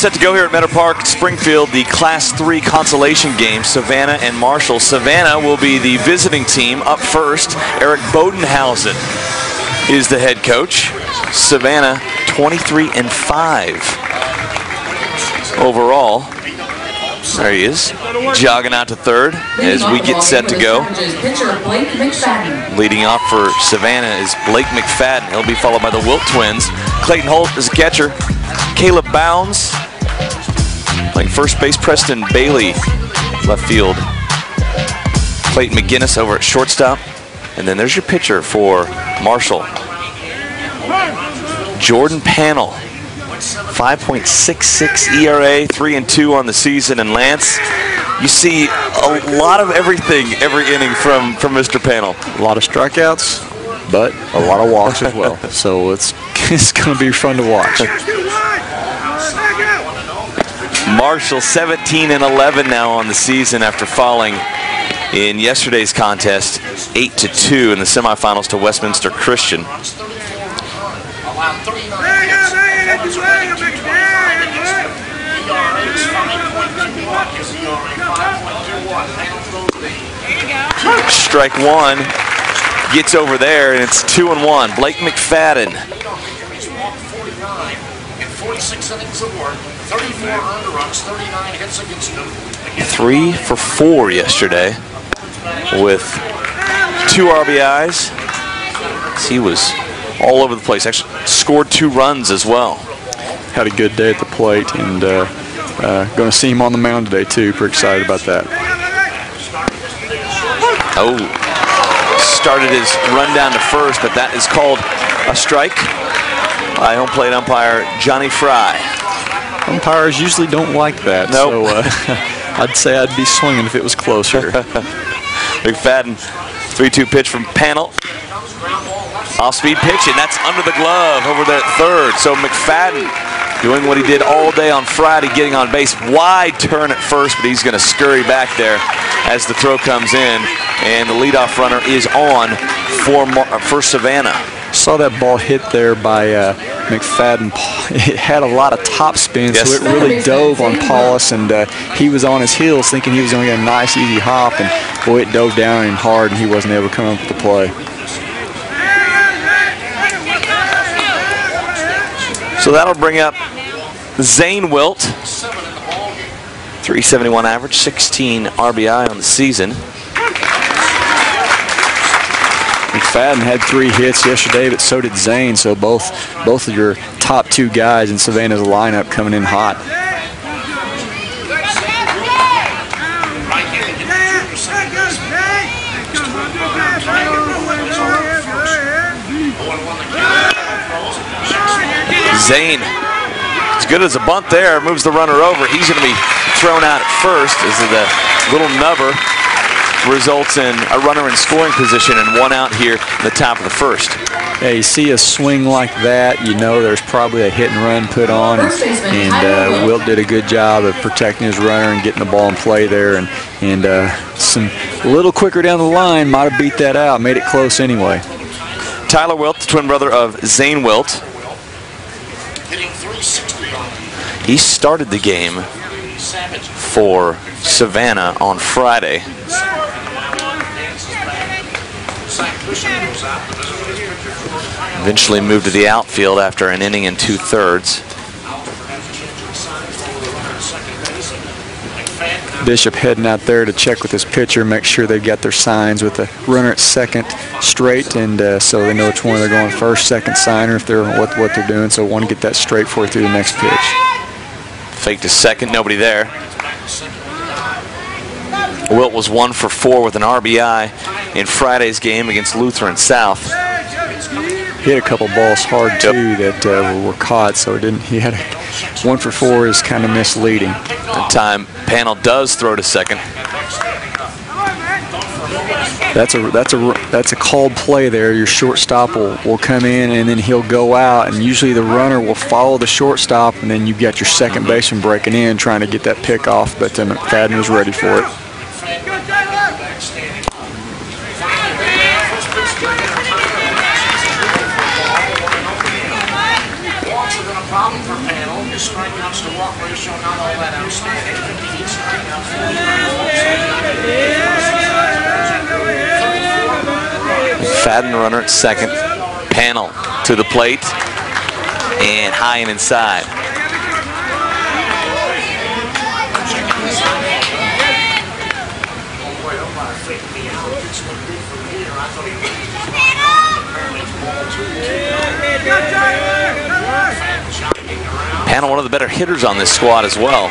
set to go here at Meador Park, Springfield, the Class 3 consolation game, Savannah and Marshall. Savannah will be the visiting team. Up first, Eric Bodenhausen is the head coach. Savannah 23-5 overall. There he is, jogging out to third as we get set to go. Leading off for Savannah is Blake Mcfaden. He'll be followed by the Wilt twins. Clayton Holt is a catcher. Caleb Bounds playing first base. Preston Bailey, left field. Clayton McGinnis over at shortstop. And then there's your pitcher for Marshall, Jordan Pannell. 5.66 ERA, 3-2 on the season. And Lance, you see a lot of everything every inning from Mr. Pannell. A lot of strikeouts, but a lot of walks as well. So it's going to be fun to watch. Marshall 17-11 now on the season after falling in yesterday's contest 8-2 in the semifinals to Westminster Christian. Strike one, gets over there, and it's 2-1. Blake Mcfaden. 3 for 4 yesterday with 2 RBIs. He was all over the place. Actually scored 2 runs as well. Had a good day at the plate, and going to see him on the mound today too. Pretty excited about that. Oh, started his run down to first, but that is called a strike by home plate umpire Johnny Fry. Umpires usually don't like that, nope. So I'd say I'd be swinging if it was closer. McFadden, 3-2 pitch from Pannell. Off-speed pitch, and that's under the glove over there at third. So McFadden doing what he did all day on Friday, getting on base. Wide turn at first, but he's going to scurry back there as the throw comes in, and the leadoff runner is on for Savannah. Saw that ball hit there by McFadden. It had a lot of top spin, yes. So it really dove on Paulus, and he was on his heels thinking he was going to get a nice, easy hop, and boy, it dove down on him hard, and he wasn't able to come up with the play. So that'll bring up Zane Wilt, 371 average, 16 RBI on the season. McFadden had 3 hits yesterday, but so did Zane. So both of your top 2 guys in Savannah's lineup coming in hot. Zane, as good as a bunt there, moves the runner over. He's going to be thrown out at first as the little nubber results in a runner in scoring position and 1 out here in the top of the first. Yeah, you see a swing like that, you know there's probably a hit and run put on, and Wilt did a good job of protecting his runner and getting the ball in play there, and some a little quicker down the line might have beat that out, made it close anyway. Tyler Wilt, the twin brother of Zane Wilt. He started the game for Savannah on Friday. Eventually moved to the outfield after an inning and 2/3. Bishop heading out there to check with his pitcher, make sure they've got their signs with the runner at second straight, and so they know which one they're going first, second sign, or if they're what they're doing. So want to get that straight for through the next pitch. Fake to second, nobody there. Wilt was 1 for 4 with an RBI in Friday's game against Lutheran South. Hit a couple balls hard too that were caught, so it didn't. He had 1 for 4 is kind of misleading. That time, Pannell does throw to second. That's a called play there. Your shortstop will come in, and then he'll go out, and usually the runner will follow the shortstop, and then you've got your second baseman breaking in trying to get that pick off, but McFadden was ready for it. McFadden, the runner at second. Panel to the plate and high and inside. Panel, one of the better hitters on this squad as well.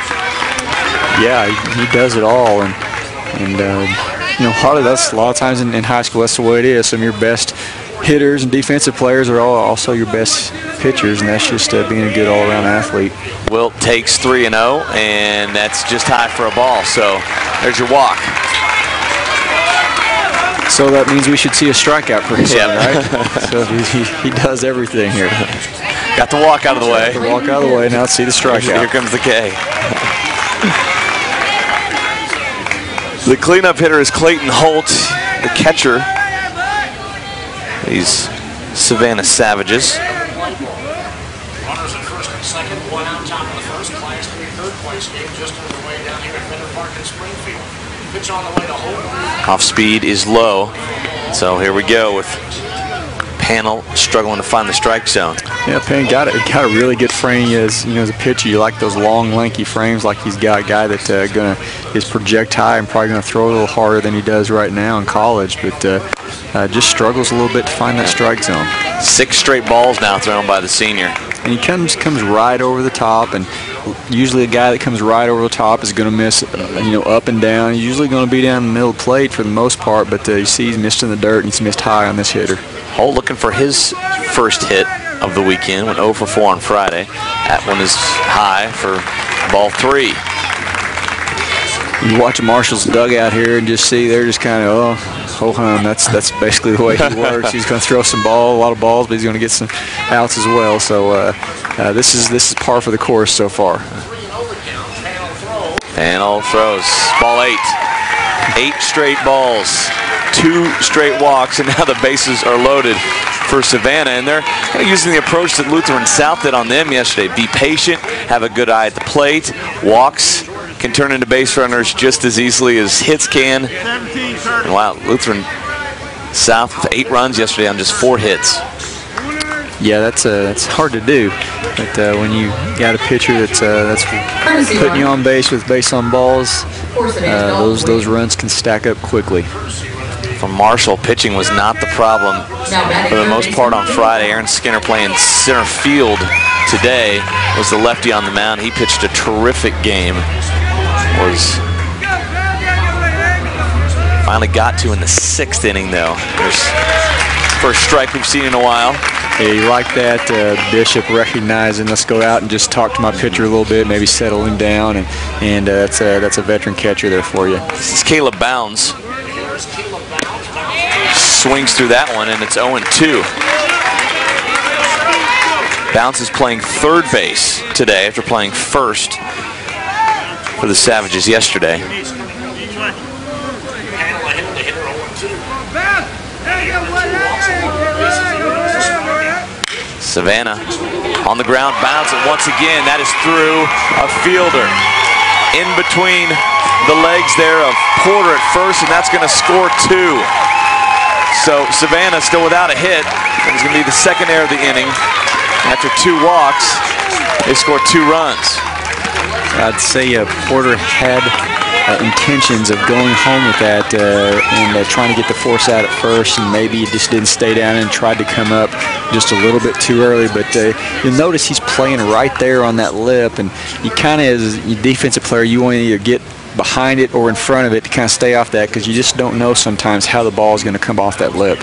Yeah, he does it all, and you know, a lot of times in high school, that's the way it is. Some of your best hitters and defensive players are also your best pitchers, and that's just being a good all-around athlete. Wilt takes 3-0, and that's just high for a ball. So there's your walk. So that means we should see a strikeout pretty soon, right? So he does everything here. Got the walk out of the way. Got the walk out of the way. Now let's see the strikeout. Here comes the K. The cleanup hitter is Clayton Holt, the catcher. These Savannah Savages. Runners at first and second, one out top of the first. Class 3 third place game just underway down here at Meador Park in Springfield. Pitch on the way to Holt. Off speed is low. So here we go with Panel struggling to find the strike zone. Yeah, Pan got a really good frame as a pitcher. You like those long, lanky frames, like he's got a guy that is projectile and probably gonna throw a little harder than he does right now in college, but just struggles a little bit to find that strike zone. 6 straight balls now thrown by the senior. And he comes right over the top, and usually a guy that comes right over the top is going to miss, up and down. He's usually going to be down in the middle of the plate for the most part, but you see he's missed in the dirt, and he's missed high on this hitter. Holt looking for his first hit of the weekend, went 0 for 4 on Friday. That one is high for ball 3. You watch Marshall's dugout here and just see they're just kind of, ho hum. That's basically the way he works. He's going to throw a lot of balls, but he's going to get some outs as well. So this is par for the course so far. Panel throws ball 8. 8 straight balls, 2 straight walks, and now the bases are loaded for Savannah. And they're kind of using the approach that Lutheran South did on them yesterday. Be patient, have a good eye at the plate. Walks can turn into base runners just as easily as hits can. And wow, Lutheran South with 8 runs yesterday on just 4 hits. Yeah, that's hard to do. But when you got a pitcher that's putting you on base with base on balls, those runs can stack up quickly. For Marshall, pitching was not the problem for the most part on Friday. Aaron Skinner playing center field today was the lefty on the mound. He pitched a terrific game. Was finally got to in the 6th inning though. There's first strike we've seen in a while. Yeah, you like that. Bishop recognizing, let's go out and just talk to my pitcher a little bit, maybe settle him down, and that's a veteran catcher there for you. This is Caleb Bounds. Swings through that one, and it's 0-2. Bounds is playing third base today after playing first for the Savages yesterday. Savannah on the ground, bounds it once again. That is through a fielder. In between the legs there of Porter at first, and that's going to score 2. So Savannah still without a hit. It's going to be the second error of the inning. After 2 walks, they scored 2 runs. I'd say Porter had intentions of going home with that and trying to get the force out at first, and maybe he just didn't stay down and tried to come up just a little bit too early. But you'll notice he's playing right there on that lip, and you kind of, as a defensive player, you want to either get behind it or in front of it to kind of stay off that, because you just don't know sometimes how the ball is going to come off that lip.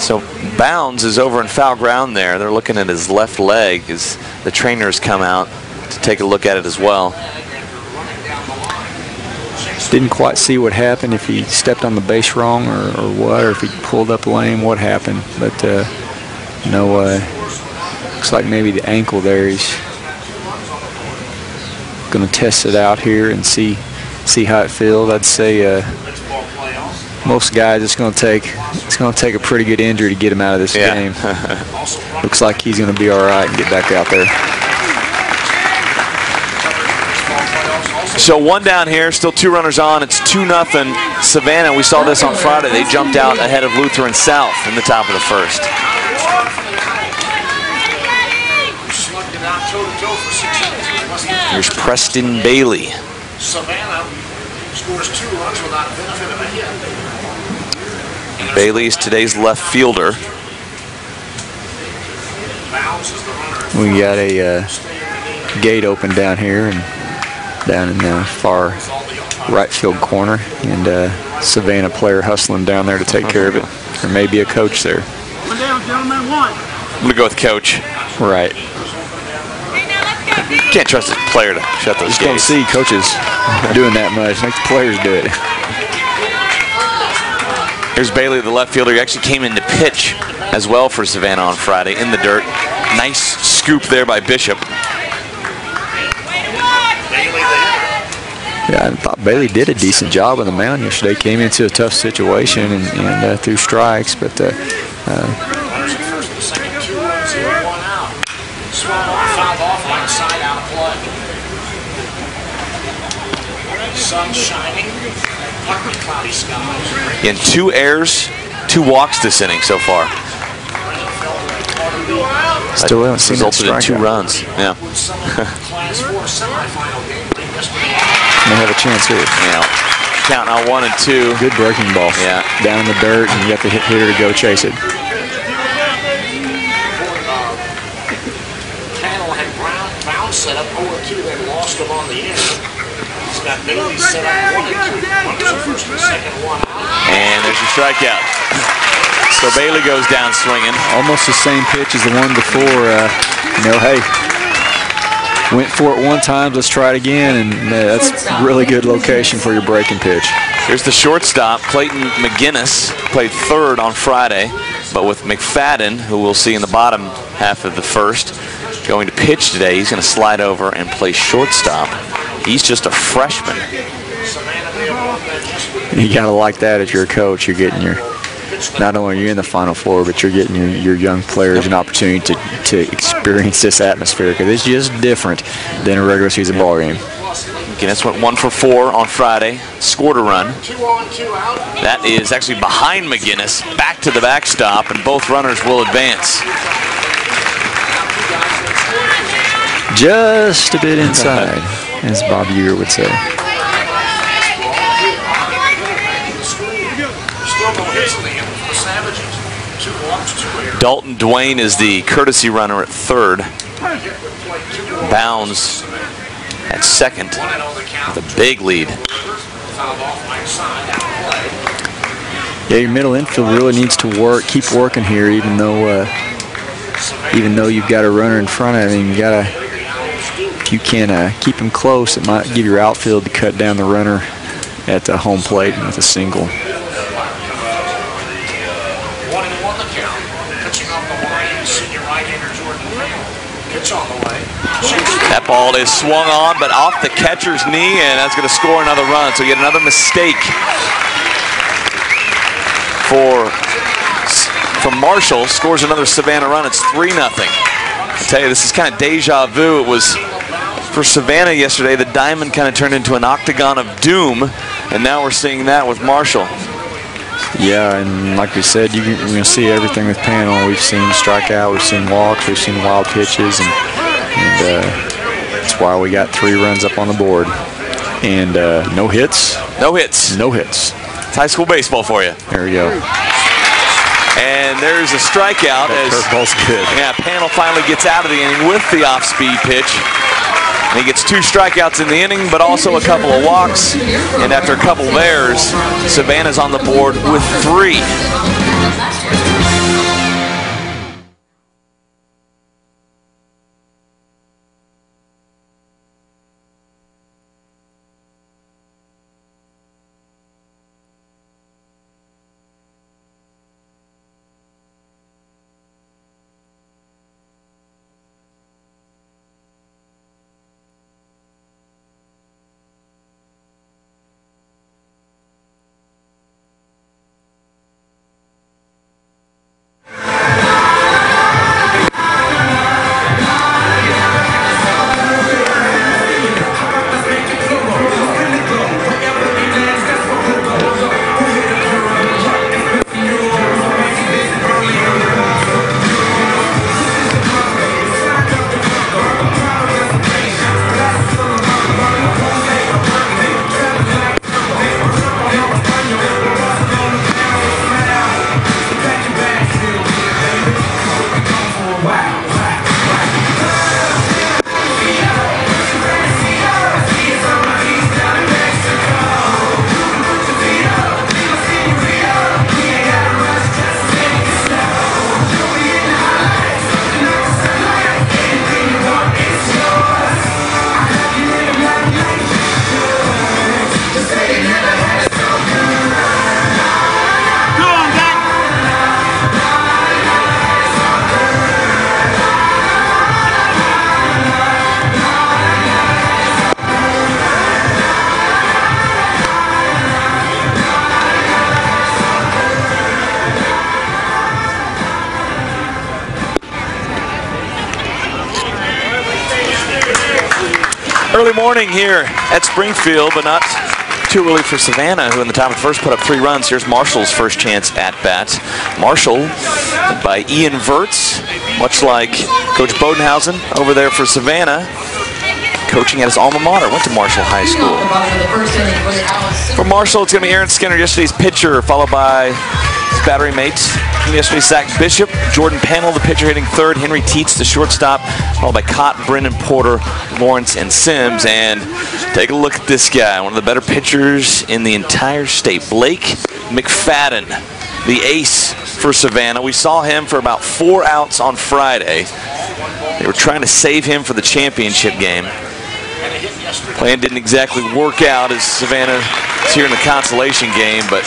So Bounds is over in foul ground there. They're looking at his left leg as the trainers come out to take a look at it as well. Didn't quite see what happened, if he stepped on the base wrong or what, or if he pulled up lame, what happened. But looks like maybe the ankle there. He's going to test it out here and see how it feels. I'd say most guys, it's going to take a pretty good injury to get him out of this game. Looks like he's going to be all right and get back out there. So one down here, still 2 runners on. It's 2-0 Savannah. We saw this on Friday. They jumped out ahead of Lutheran South in the top of the first. Here's Preston Bailey. Savannah scores 2 runs without benefit of a hit. Bailey is today's left fielder. We got a gate open down here and down in the far right field corner, and Savannah player hustling down there to take care of it. There may be a coach there. One down, gentlemen, 1. I'm going to go with coach. Right. You can't trust a player to shut those Just don't gates. see coaches doing that much. Make the players do it. Here's Bailey, the left fielder. He actually came in to pitch as well for Savannah on Friday in the dirt. Nice scoop there by Bishop. Yeah, I thought Bailey did a decent job on the mound yesterday. Came into a tough situation and threw strikes, but Fouled off right side, out of play. Sun shining, partly cloudy skies. In 2 errors, 2 walks this inning so far. still haven't seen that Resulted in 2 strikeout. runs. Yeah. Class 4 semifinal game yesterday. May have a chance here. Yeah. Counting on 1 and 2. Good breaking ball. Yeah. Down in the dirt, and you got the hitter to go chase it. Panel had Brown set up 0-2. They lost him on the end. He's got Bailey set up 1-2. Runners are first and second, 1 out. And there's your strikeout. So Bailey goes down swinging. Almost the same pitch as the one before. Hey, went for it one time, let's try it again, and that's a really good location for your breaking pitch. Here's the shortstop, Clayton McGinnis, played third on Friday, but with Mcfaden, who we'll see in the bottom half of the first, going to pitch today. He's going to slide over and play shortstop. He's just a freshman. You gotta like that if you're a coach. You're getting not only are you in the Final Four, but you're getting your young players an opportunity to experience this atmosphere, because it's just different than a regular season ball game. McGinnis went 1 for 4 on Friday, scored a run. 2 on, 2 out. That is actually behind McGinnis, back to the backstop, and both runners will advance. Just a bit inside, as Bob Ewer would say. Still no hits in the end for the Savages. 2 walks, 2 errors. Dalton Duane is the courtesy runner at third. Bounds at second with a big lead. Fouled off right side, out of play. Yeah, your middle infield really needs to keep working here, even though you've got a runner in front of him. You gotta, if you can keep him close, it might give your outfield to cut down the runner at the home plate with a single. 1-1 the count. Pitching off the line, senior right-hander Jordan Hale. Pitch on the way. That ball is swung on, but off the catcher's knee, and that's going to score another run. So yet another mistake for Marshall. Scores another Savannah run. It's 3-0. I tell you, this is kind of deja vu. It was for Savannah yesterday. The diamond kind of turned into an octagon of doom, and now we're seeing that with Marshall. Yeah, and like we said, you're going to see everything with panel. We've seen strikeout, we've seen walks, we've seen wild pitches, and that's why we got 3 runs up on the board. And no hits. No hits. No hits. It's high school baseball for you. There we go. And there's a strikeout. That curveball's good. Yeah, Panel finally gets out of the inning with the off-speed pitch. And he gets 2 strikeouts in the inning, but also a couple of walks. And after a couple of errors, Savannah's on the board with 3. Early morning here at Springfield, but not too early for Savannah, who in the top of the first put up 3 runs. Here's Marshall's first chance at bat. Marshall by Ian Verts, much like Coach Bodenhausen over there for Savannah, coaching at his alma mater, went to Marshall High School. For Marshall, it's going to be Aaron Skinner, yesterday's pitcher, followed by his battery mates. Yesterday, Zach Bishop, Jordan Pennell, the pitcher, hitting third, Henry Teets, the shortstop, followed by Cott, Brennan Porter, Lawrence, and Sims. And take a look at this guy, one of the better pitchers in the entire state, Blake Mcfaden, the ace for Savannah. We saw him for about 4 outs on Friday. They were trying to save him for the championship game. Plan didn't exactly work out as Savannah is here in the consolation game, but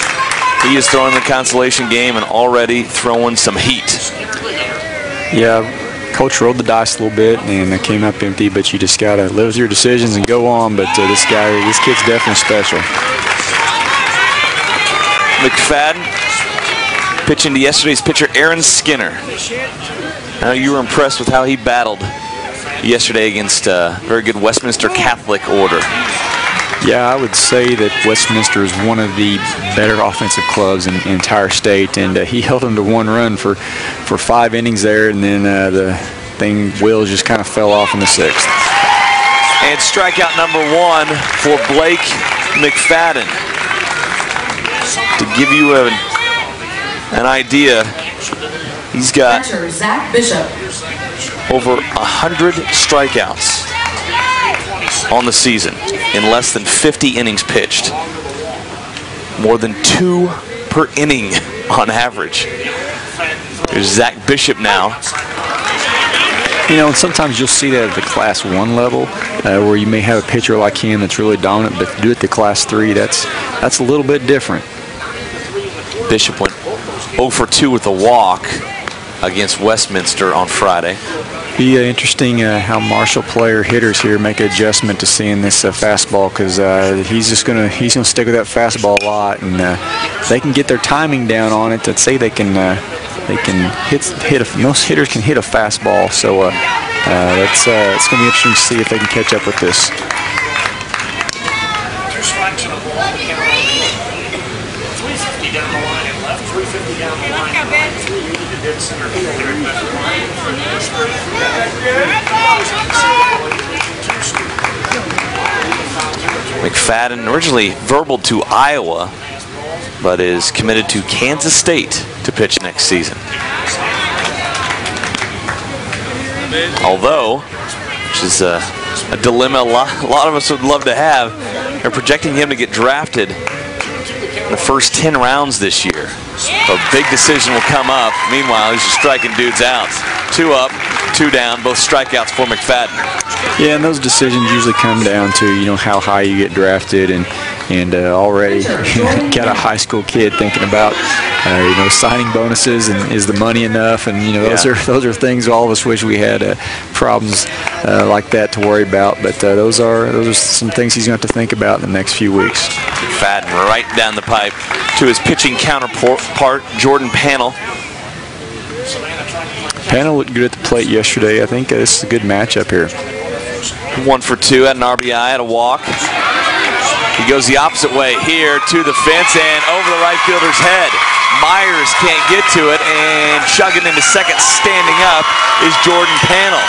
he is throwing the consolation game and already throwing some heat. Yeah, Coach rolled the dice a little bit and it came up empty, but you just got to live with your decisions and go on. But this kid's definitely special. Mcfaden pitching to yesterday's pitcher, Aaron Skinner. Now you were impressed with how he battled yesterday against a very good Westminster Catholic order. Yeah, I would say that Westminster is one of the better offensive clubs in the entire state, and he held them to 1 run for 5 innings there, and then the wheels just kind of fell off in the 6th. And strikeout number 1 for Blake Mcfaden. To give you an idea, he's got Zach Bishop. over 100 strikeouts on the season in less than 50 innings pitched. More than 2 per inning on average. There's Zach Bishop now. You know, and sometimes you'll see that at the Class 1 level, where you may have a pitcher like him that's really dominant, but to do it at the Class 3, that's a little bit different. Bishop went 0 for 2 with a walk against Westminster on Friday. Be interesting how Marshall player hitters here make an adjustment to seeing this fastball, because he's gonna stick with that fastball a lot, and they can get their timing down on it. I'd say they can most hitters can hit a fastball, so it's gonna be interesting to see if they can catch up with this. 2 strikes and a ball. 350 down the line and left, 350 down the line. 380 to dead center field here at Meador. Mcfaden originally verbaled to Iowa, but is committed to Kansas State to pitch next season. Although, which is a dilemma a lot of us would love to have, they're projecting him to get drafted in the first 10 rounds this year. So a big decision will come up. Meanwhile, he's just striking dudes out. 2 up, 2 down, both strikeouts for Mcfaden. Yeah, and those decisions usually come down to, you know, how high you get drafted, and already got a high school kid thinking about you know, signing bonuses, and is the money enough, and you know, those are things all of us wish we had problems like that to worry about, but those are some things he's going to have to think about in the next few weeks. Mcfaden right down the pipe to his pitching counterpart, Jordan Pennell. Pennell looked good at the plate yesterday. I think this is a good matchup here. 1 for 2 at an RBI, at a walk. He goes the opposite way here to the fence and over the right fielder's head. Myers can't get to it, and chugging into second, standing up, is Jordan Pennell.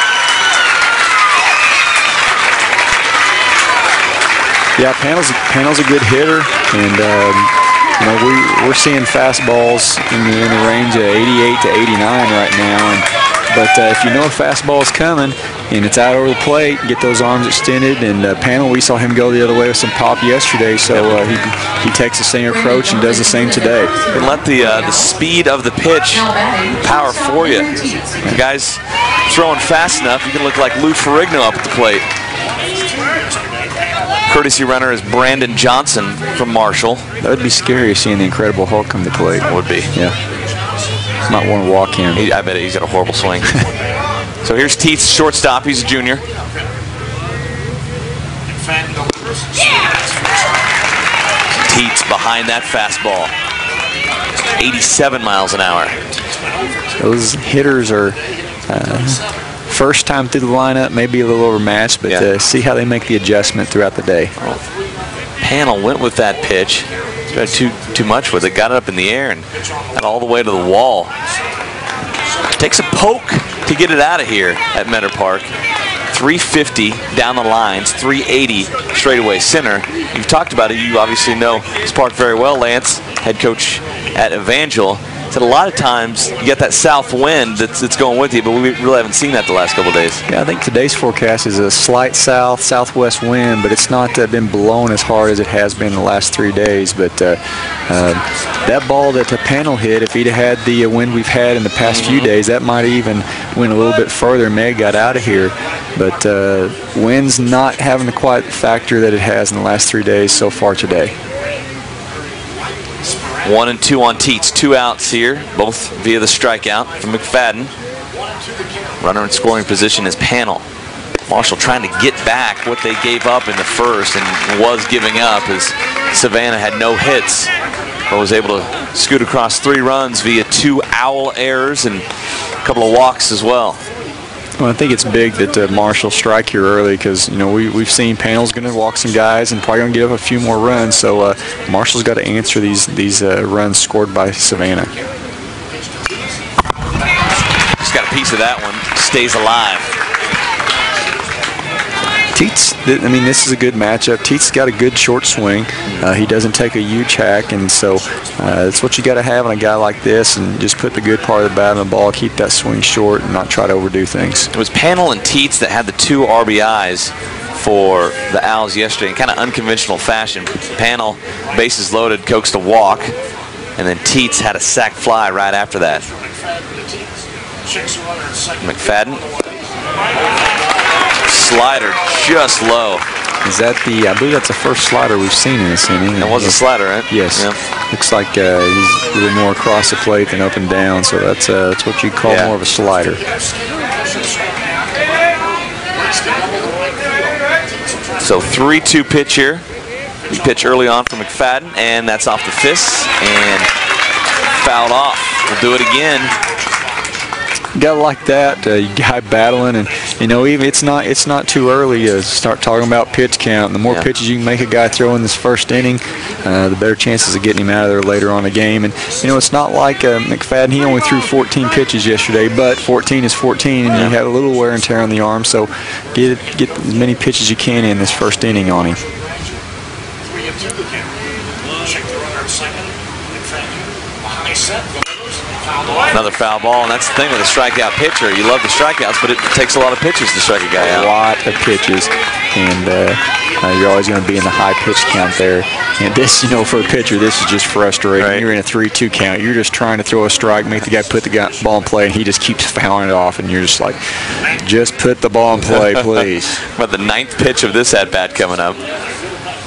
Yeah, Pennell's a good hitter, and you know, we're seeing fastballs in the range of 88 to 89 right now. But if you know a fastball is coming and it's out over the plate, get those arms extended. And Pennell, we saw him go the other way with some pop yesterday, so he takes the same approach and does the same today. And let the speed of the pitch power for you. The guy's throwing fast enough, you can look like Lou Ferrigno up at the plate. Courtesy runner is Brandon Johnson from Marshall. That would be scary seeing the Incredible Hulk come to the plate. Would be. Yeah. Might want to walk him. I bet he's got a horrible swing. So here's Teets, shortstop. He's a junior. Teets behind that fastball. 87 miles an hour. Those hitters are first time through the lineup, maybe a little overmatched, but see how they make the adjustment throughout the day. Panel went with that pitch. Tried too much with it. Got it up in the air and got all the way to the wall. Takes a poke to get it out of here at Meador Park. 350 down the lines, 380 straightaway center. You've talked about it. You obviously know this park very well, Lance, head coach at Evangel. Said a lot of times you get that south wind that's going with you, but we really haven't seen that the last couple of days. Yeah, I think today's forecast is a slight southwest wind, but it's not been blowing as hard as it has been the last 3 days. But that ball that the Panel hit, if he'd have had the wind we've had in the past few days, that might even went a little bit further and may have got out of here. But wind's not having the quite factor that it has in the last 3 days so far today. 1 and 2 on Teets. 2 outs here, both via the strikeout from Mcfaden. Runner in scoring position is Panel. Marshall trying to get back what they gave up in the first and was giving up as Savannah had no hits, but was able to scoot across 3 runs via 2 owl errors and a couple of walks as well. Well, I think it's big that Marshall strike here early because, you know, we've seen Panel's going to walk some guys and probably going to give up a few more runs. So Marshall's got to answer these runs scored by Savannah. Just got a piece of that one. Stays alive. Teets, I mean, this is a good matchup. Teets got a good short swing. He doesn't take a huge hack, and so that's what you got to have on a guy like this, and just put the good part of the bat on the ball, keep that swing short, and not try to overdo things. It was Panel and Teets that had the 2 RBIs for the Owls yesterday in kind of unconventional fashion. Panel, bases loaded, coaxed a walk, and then Teets had a sac fly right after that. Mcfaden. Slider just low. Is that I believe that's the first slider we've seen in this inning. That was a slider, right? Yes. Yeah. Looks like he's a little more across the plate than up and down, so that's what you call more of a slider. So 3-2 pitch here. We pitch early on for Mcfaden, and that's off the fists and fouled off. We'll do it again. Got like that, guy battling, and you know, even it's not too early to start talking about pitch count. The more pitches you can make a guy throw in this first inning, the better chances of getting him out of there later on in the game. And you know, it's not like Mcfaden. He only threw 14 pitches yesterday, but 14 is 14, and you have a little wear and tear on the arm. So get as many pitches as you can in this first inning on him. 3-2 the count. Check the runner at second. Mcfaden behind set. Another foul ball, and that's the thing with a strikeout pitcher. You love the strikeouts, but it takes a lot of pitches to strike a guy out. A lot of pitches, and you're always going to be in the high pitch count there. And this, you know, for a pitcher, this is just frustrating. Right. You're in a 3-2 count. You're just trying to throw a strike, make the guy put the ball in play, and he just keeps fouling it off, and you're just like, just put the ball in play, please. About the 9th pitch of this at-bat coming up.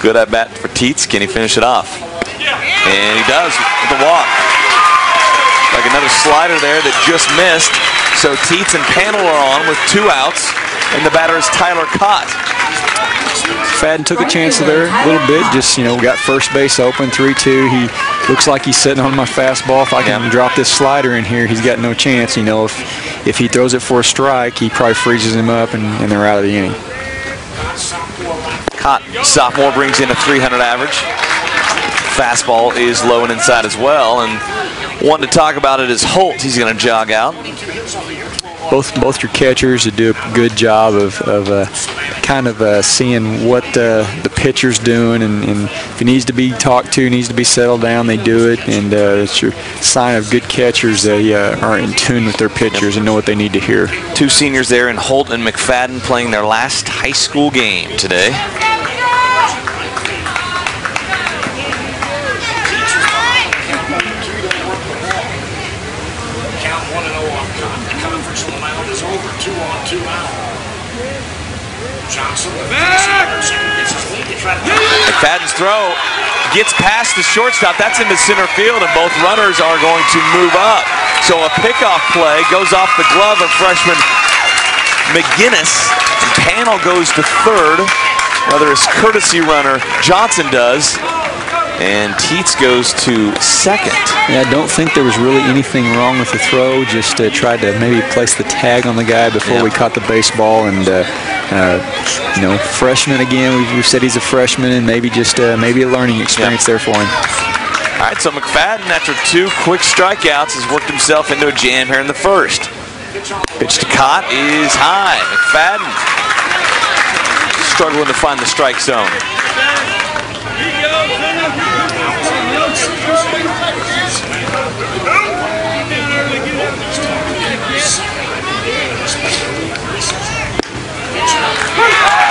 Good at-bat for Teets. Can he finish it off? And he does with the walk. Like another slider there that just missed. So Teets and Panel are on with 2 outs, and the batter is Tyler Cott. Mcfaden took a chance there a little bit, just, you know, got first base open, 3-2. He looks like he's sitting on my fastball. If I can drop this slider in here, he's got no chance. You know, if he throws it for a strike, he probably freezes him up, and they're out of the inning. Cott, sophomore, brings in a 300 average. Fastball is low and inside as well, and one to talk about it is Holt. He's going to jog out. Both your catchers do a good job of kind of seeing what the pitcher's doing, and if he needs to be talked to, needs to be settled down, they do it, and it's your sign of good catchers. They are in tune with their pitchers and know what they need to hear. 2 seniors there in Holt and Mcfaden playing their last high school game today. Mcfaden's throw gets past the shortstop. That's into center field, and both runners are going to move up. So a pickoff play goes off the glove of freshman McGinnis, and Panel goes to third. Whether his courtesy runner Johnson does, And Teets goes to second. Yeah, I don't think there was really anything wrong with the throw. Just tried to maybe place the tag on the guy before we caught the baseball. And, you know, freshman again. We've said he's a freshman, and maybe just maybe a learning experience there for him. All right, so Mcfaden, after 2 quick strikeouts, has worked himself into a jam here in the first. Pitch to Cott is high. Mcfaden struggling to find the strike zone.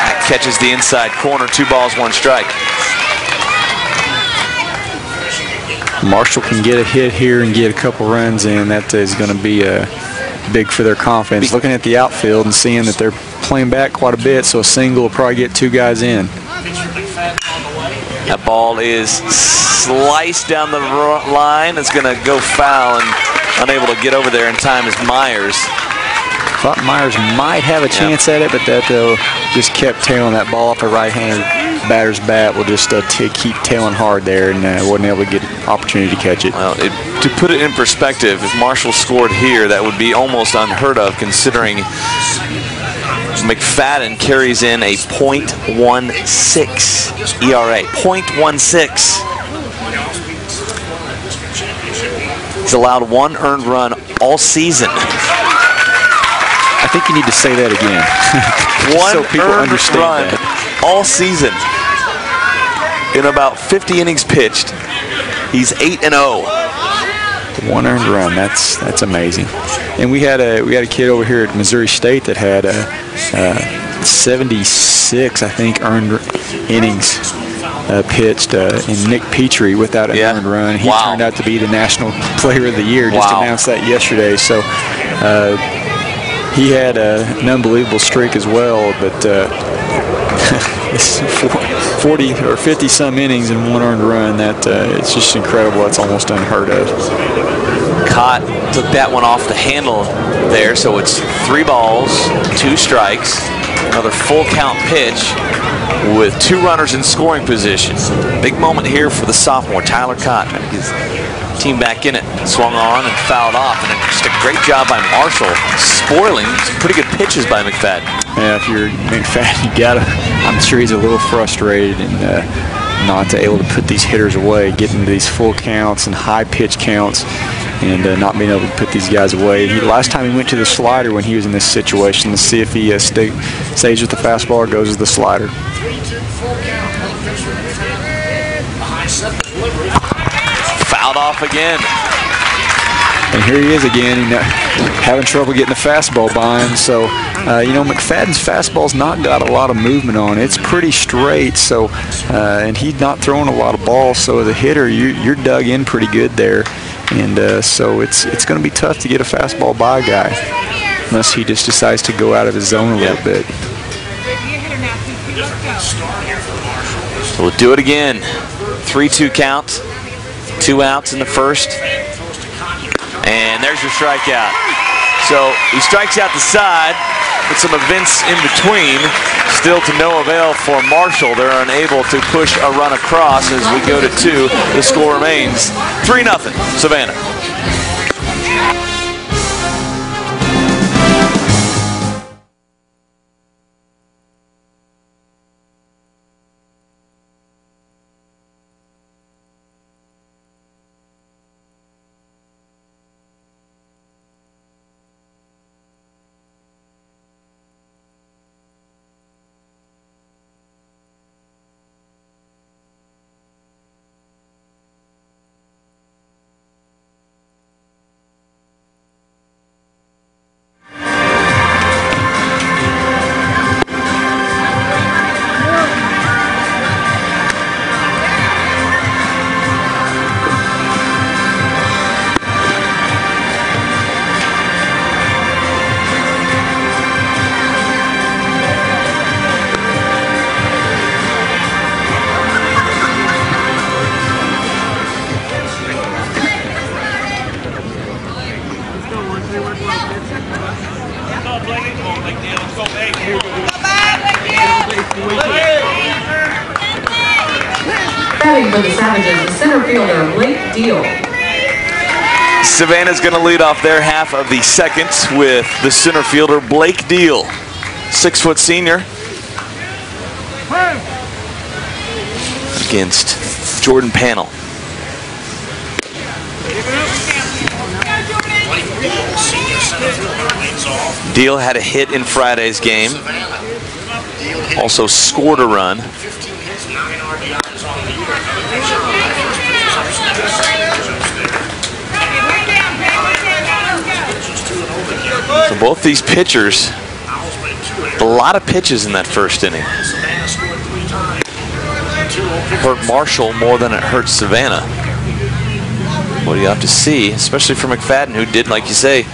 That catches the inside corner. 2 balls, 1 strike. Marshall can get a hit here and get a couple runs in. That is going to be big for their confidence. Looking at the outfield and seeing that they're playing back quite a bit, so a single will probably get 2 guys in. That ball is sliced down the line. It's going to go foul, and unable to get over there in time is Myers. Thought Myers might have a chance at it, but that just kept tailing that ball off a right-handed batter's bat. Will just keep tailing hard there, and wasn't able to get an opportunity to catch it. Well, to put it in perspective, if Marshall scored here, that would be almost unheard of, considering Mcfaden carries in a .16 ERA. .16. He's allowed 1 earned run all season. I think you need to say that again. 1 so people earned understand run that. all season. In about 50 innings pitched, he's 8-0. 1 earned run. That's amazing. And we had a kid over here at Missouri State that had 76, I think, earned innings pitched, and Nick Petrie without an earned run. He turned out to be the National Player of the Year. Just announced that yesterday. So he had an unbelievable streak as well, but it's 40 or 50 some innings and 1 earned run. That it's just incredible. It's almost unheard of. Cott took that one off the handle there, so it's 3 balls, 2 strikes, another full count pitch with 2 runners in scoring position. Big moment here for the sophomore, Tyler Cott, trying to get his team back in it. Swung on and fouled off, and just a great job by Marshall, spoiling some pretty good pitches by Mcfaden. Yeah, if you're Mcfaden, you gotta. I'm sure he's a little frustrated and not able to put these hitters away, getting these full counts and high pitch counts, and not being able to put these guys away. Last time he went to the slider when he was in this situation. Let's see if he stays with the fastball or goes with the slider. Fouled off again. And here he is again, having trouble getting the fastball by him. So, you know, Mcfaden's fastball's not got a lot of movement on it. It's pretty straight, so, and he's not throwing a lot of balls. So as a hitter, you're dug in pretty good there. And so it's going to be tough to get a fastball by a guy, unless he just decides to go out of his zone a little bit. So we'll do it again. 3-2 count. 2 outs in the first. And there's your strikeout. So he strikes out the side with some events in between. Still to no avail for Marshall. They're unable to push a run across as we go to 2. The score remains 3-0 Savannah. Batting for the Savages, the center fielder, Blake Deal. Savannah's going to lead off their half of the second with the center fielder, Blake Deal. 6-foot senior. Against Jordan Panel. Deal had a hit in Friday's game. Also scored a run. So both these pitchers, a lot of pitches in that first inning. Hurt Marshall more than it hurt Savannah. What do you have to see, especially for Mcfaden, who did, like you say,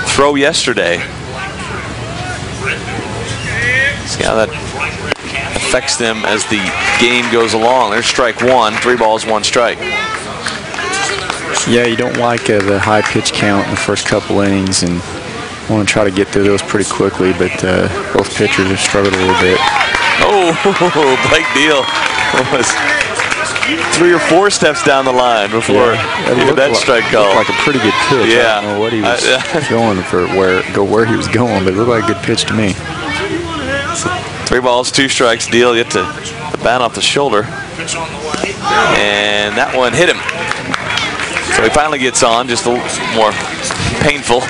throw yesterday. See how that affects them as the game goes along. There's strike one, 3 balls, 1 strike. Yeah, you don't like the high pitch count in the first couple innings and want to try to get through those pretty quickly, but both pitchers have struggled a little bit. Oh, Blake Deal was 3 or 4 steps down the line before that strike call. Looked like a pretty good pitch. Yeah. I don't know what he was going for, where he was going, but it looked like a good pitch to me. 3 balls, 2 strikes. Deal yet to bat off the shoulder. And that one hit him. So he finally gets on, just a little more painful.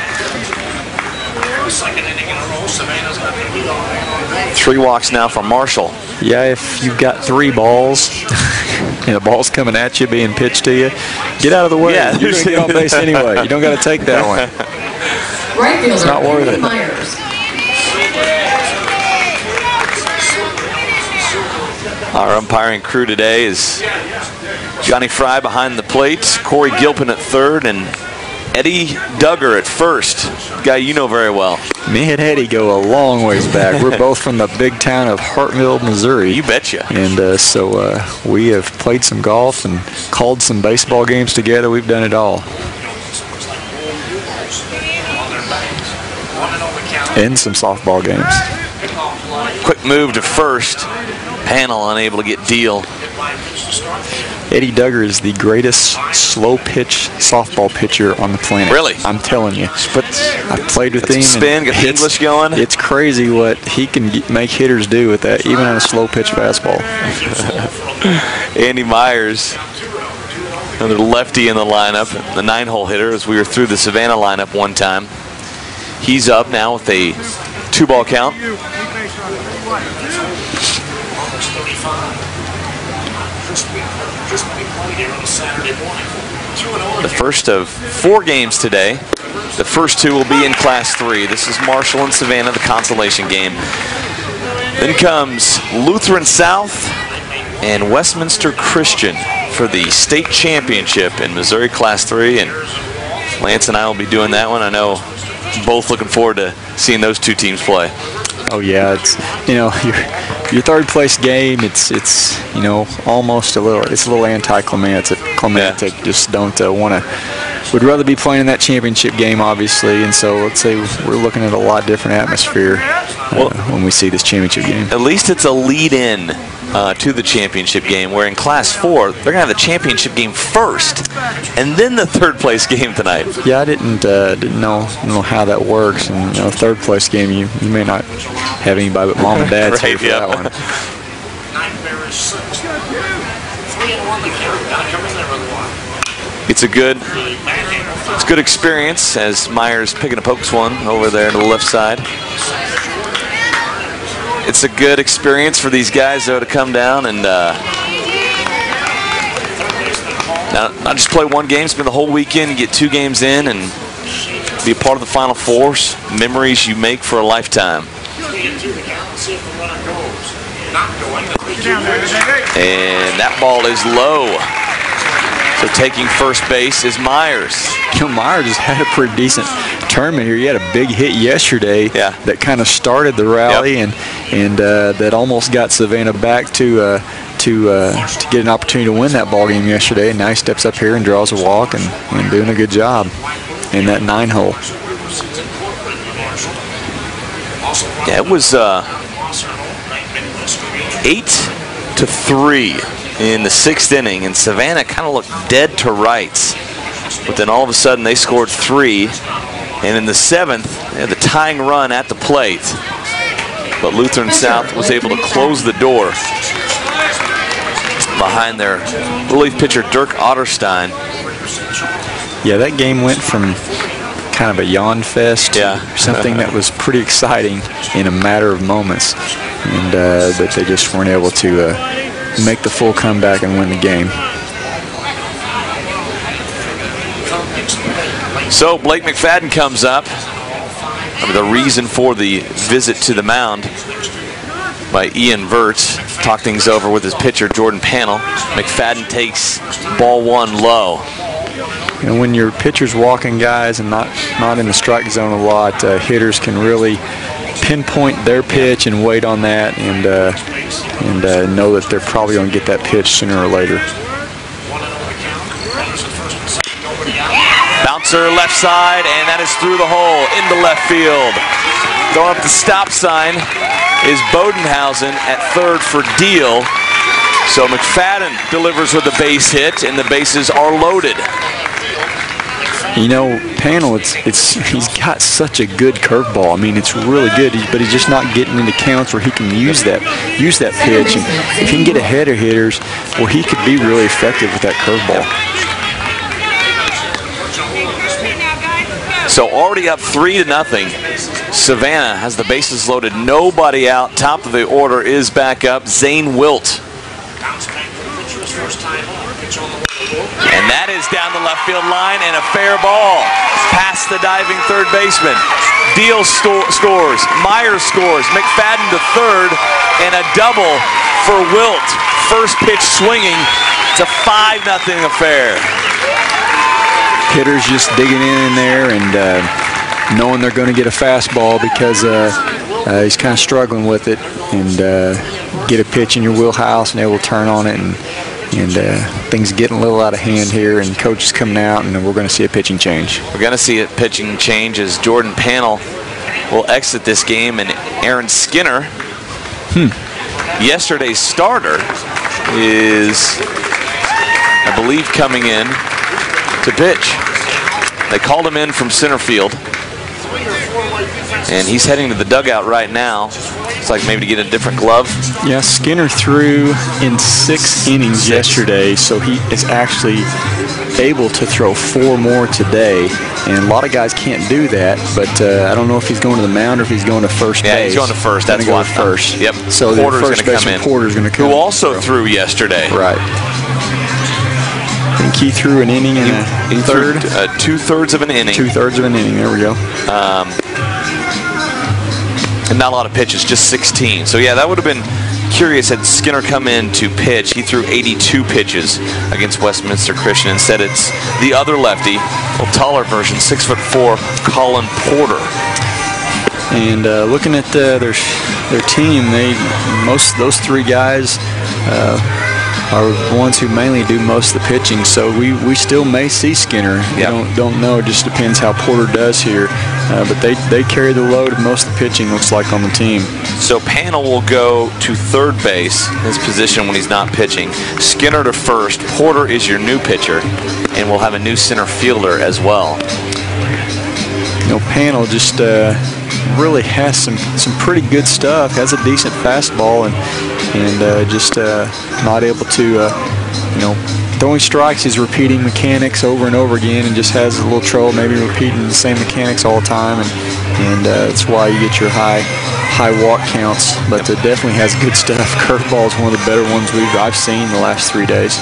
3 walks now from Marshall. Yeah, if you've got 3 balls and the ball's coming at you, being pitched to you, get out of the way. Yeah, you're going to get on base anyway. You don't got to take that one. Right fielder, it's not worth it. Myers. Our umpiring crew today is Johnny Fry behind the plate, Corey Gilpin at third, and Eddie Duggar at first. Guy you know very well. Me and Eddie go a long ways back. We're both from the big town of Hartville, Missouri. You betcha. And so we have played some golf and called some baseball games together. We've done it all. And some softball games. Quick move to first. Panel unable to get Deal. Eddie Duggar is the greatest slow pitch softball pitcher on the planet. Really? I'm telling you. But I played with him. Spin, get the English going. It's crazy what he can make hitters do with that, even on a slow pitch fastball. Andy Myers, another lefty in the lineup, the 9-hole hitter, as we were through the Savannah lineup one time. He's up now with a 2-ball count. The first of 4 games today. The first 2 will be in Class 3. This is Marshall and Savannah, the consolation game. Then comes Lutheran South and Westminster Christian for the state championship in Missouri Class 3. And Lance and I will be doing that one. I know both looking forward to seeing those 2 teams play. Oh yeah, it's your third place game. It's almost a little anticlimactic. Just don't want to. Would rather be playing in that championship game, obviously, and so let's say we're looking at a lot different atmosphere when we see this championship game. At least it's a lead-in to the championship game, where in Class 4 they're gonna have the championship game first, and then the third place game tonight. Yeah, I didn't know how that works, and third place game you may not have anybody but mom and dad Right, here for that one. It's a good experience as Myers picking a pokes one over there to the left side. It's a good experience for these guys, though, to come down and not just play one game, spend the whole weekend, get 2 games in, and be a part of the Final Fours. Memories you make for a lifetime. And that ball is low. So taking first base is Myers. Myers has had a pretty decent tournament here. He had a big hit yesterday that kind of started the rally, and that almost got Savannah back to get an opportunity to win that ball game yesterday. And now he steps up here and draws a walk and doing a good job in that 9-hole. Yeah, it was 8-3 in the 6th inning, and Savannah kind of looked dead to rights. But then all of a sudden they scored 3, and in the 7th, they had the tying run at the plate. But Lutheran South was able to close the door behind their relief pitcher, Dirk Otterstein. Yeah, that game went from kind of a yawn fest to something that was pretty exciting in a matter of moments. And but they just weren't able to make the full comeback and win the game. So Blake Mcfaden comes up. The reason for the visit to the mound by Ian Verts. Talk things over with his pitcher, Jordan Panel. Mcfaden takes ball 1 low. You know, when your pitcher's walking guys and not in the strike zone a lot, hitters can really pinpoint their pitch and wait on that, and know that they're probably going to get that pitch sooner or later. Bouncer left side, and that is through the hole into left field. Going up the stop sign is Bodenhausen at third for Deal. So Mcfaden delivers with a base hit, and the bases are loaded. You know, Panel, he's got such a good curveball. I mean, it's really good, but he's just not getting into counts where he can use that pitch. And if he can get ahead of hitters, well, he could be really effective with that curveball. So already up 3-0. Savannah has the bases loaded, nobody out. Top of the order is back up, Zane Wilt. And that is down the left field line and a fair ball past the diving third baseman. Deal scores, Myers scores, Mcfaden to third, and a double for Wilt. First pitch swinging. It's a 5-0 affair. Hitters just digging in there and knowing they're going to get a fastball because he's kind of struggling with it, and get a pitch in your wheelhouse and able to turn on it, and things getting a little out of hand here, and coach is coming out, and we're going to see a pitching change. We're going to see a pitching change as Jordan Panel will exit this game, and Aaron Skinner, yesterday's starter, is, I believe, coming in to pitch. They called him in from center field, and he's heading to the dugout right now. It's like maybe to get a different glove. Yeah, Skinner threw in 6 innings yesterday, so he is actually able to throw 4 more today. And a lot of guys can't do that, but I don't know if he's going to the mound or if he's going to first base. Yeah, he's going to first. That's going to go first. Yep. So Porter's the first going to come in. Porter's going to come. Who also threw yesterday. Right. I think he threw an inning and a third. 2/3 of an inning. 2/3 of an inning. There we go. And not a lot of pitches, just 16. So yeah, that would have been curious had Skinner come in to pitch. He threw 82 pitches against Westminster Christian. Instead, it's the other lefty, a little taller version, 6'4", Colin Porter. And looking at their team, most of those 3 guys are the ones who mainly do most of the pitching. So we still may see Skinner. Yep. Don't know. It just depends how Porter does here. But they carry the load of most of the pitching, looks like, on the team. So Panel will go to third base, his position when he's not pitching. Skinner to first. Porter is your new pitcher, and we'll have a new center fielder as well. You know, Panel just really has some pretty good stuff. Has a decent fastball, and just not able to, throwing strikes. He's repeating mechanics over and over again, and just has a little trouble maybe repeating the same mechanics all the time, and that's why you get your high walk counts. But it definitely has good stuff. Curveball is one of the better ones I've seen the last 3 days.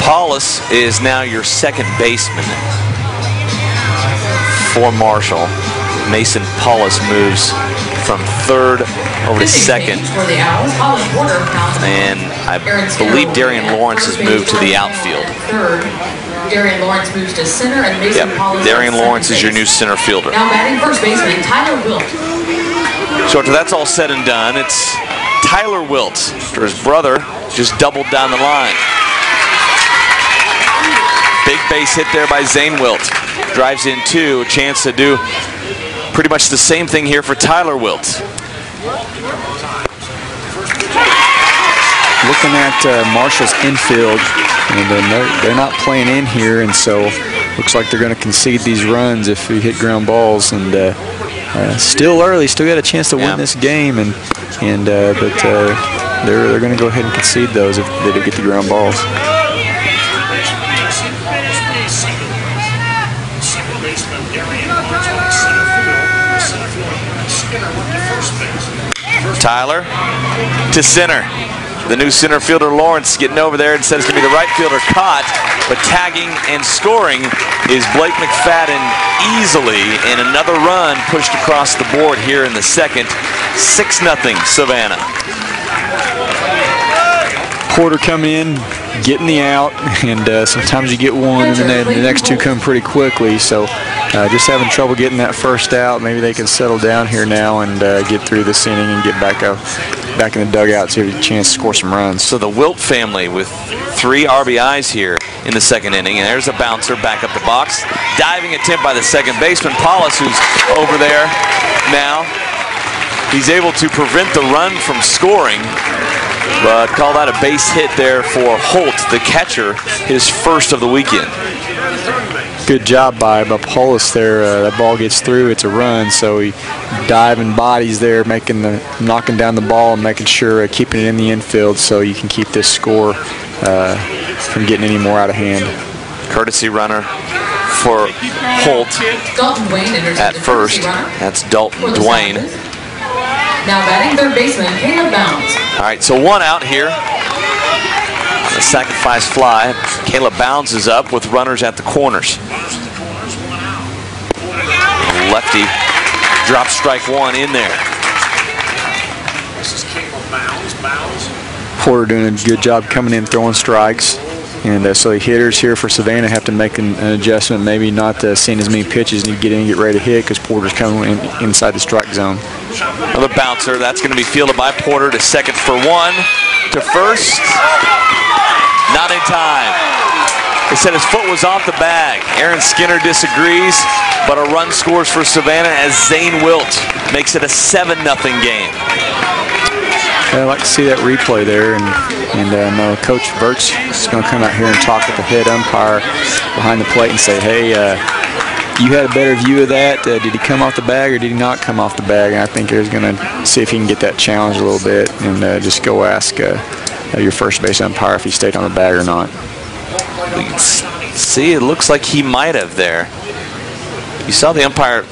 Paulus is now your second baseman for Marshall. Mason Paulus moves from third over to second, and I believe Darian Lawrence has moved to the outfield. Darian Lawrence moves to center, and Mason Paulus. Darian Lawrence is your new center fielder. Now batting first baseman Tyler Wilt. So after that's all said and done, it's Tyler Wilt, after his brother just doubled down the line. Big base hit there by Zane Wilt. Drives in 2, a chance to do pretty much the same thing here for Tyler Wilt. looking at Marshall's infield, and they're not playing in here, and so looks like they're going to concede these runs if we hit ground balls. And still early, still got a chance to win this game, but they're going to go ahead and concede those if they do get the ground balls. Tyler to center. The new center fielder Lawrence getting over there and said it's going to be the right fielder caught, but tagging and scoring is Blake Mcfaden easily, and another run pushed across the board here in the second. 6-0 Savannah. Porter coming in, getting the out, and sometimes you get one and then the next two come pretty quickly, so just having trouble getting that first out. Maybe they can settle down here now and get through this inning and get back in the dugout, see if you have a chance to score some runs. So the Wilt family with 3 RBIs here in the second inning, and there's a bouncer back up the box. Diving attempt by the second baseman, Paulus, who's over there now. He's able to prevent the run from scoring, but call that a base hit there for Holt, the catcher, his first of the weekend. Good job by Paulus there. That ball gets through, it's a run, so he diving bodies there, knocking down the ball and making sure keeping it in the infield so you can keep this score from getting any more out of hand. Courtesy runner for Holt at first. That's Dalton Dwayne. Now batting third baseman, Caleb Bounds. All right, so 1 out here. The sacrifice fly. Caleb Bounds is up with runners at the corners. Lefty drops strike 1 in there. This is Caleb Bounds. Porter doing a good job coming in, throwing strikes. And so the hitters here for Savannah have to make an adjustment, maybe not seeing as many pitches and get in and get ready to hit because Porter's coming inside the strike zone. Another bouncer. That's going to be fielded by Porter to second for 1. To first. Not in time. They said his foot was off the bag. Aaron Skinner disagrees, but a run scores for Savannah as Zane Wilt makes it a 7-0 game. I'd like to see that replay there, and I know Coach Verts is going to come out here and talk with the head umpire behind the plate and say, hey, you had a better view of that. Did he come off the bag or did he not come off the bag? And I think he's going to see if he can get that challenge a little bit and just go ask your first base umpire if he stayed on the bag or not. We can see, it looks like he might have there. You saw the umpire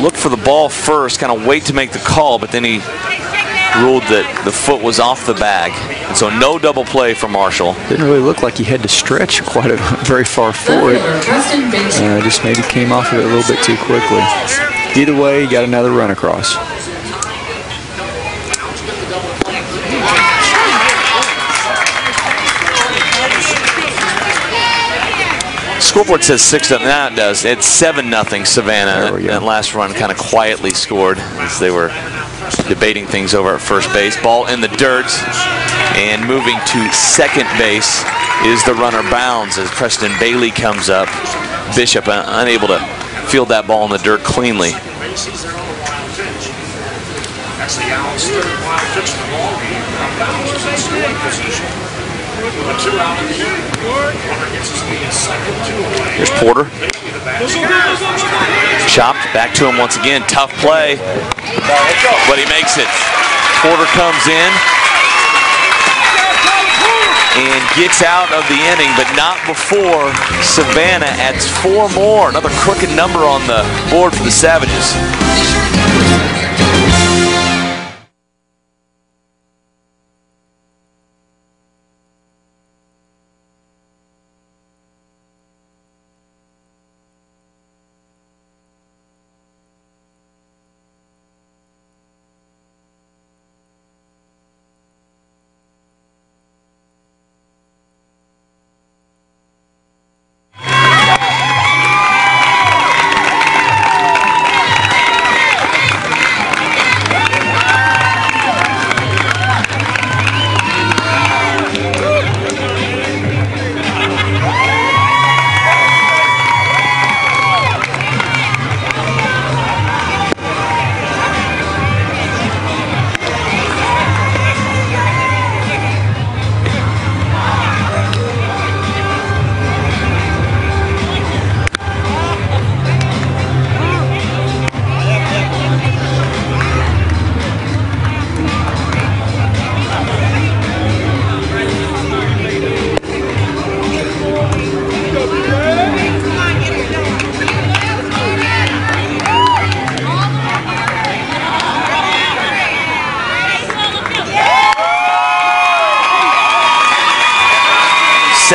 look for the ball first, kind of wait to make the call, but then he ruled that the foot was off the bag. And so no double play for Marshall. Didn't really look like he had to stretch very far forward. Just maybe came off of it a little bit too quickly. Either way, he got another run across. Scoreboard says 6-0. Now it does. It's 7-0 Savannah. That last run kind of quietly scored as they were debating things over at first base. Ball in the dirt, and moving to second base is the runner Bounds as Preston Bailey comes up. Bishop unable to field that ball in the dirt cleanly. That's the Owls' third wild pitch of the ball game. Bounds is in scoring position. With 2 out in the inning. Runner gets his lead second, 2 away. Here's Porter. Chopped back to him once again. Tough play, but he makes it. Porter comes in and gets out of the inning, but not before Savannah adds 4 more. Another crooked number on the board for the Savages.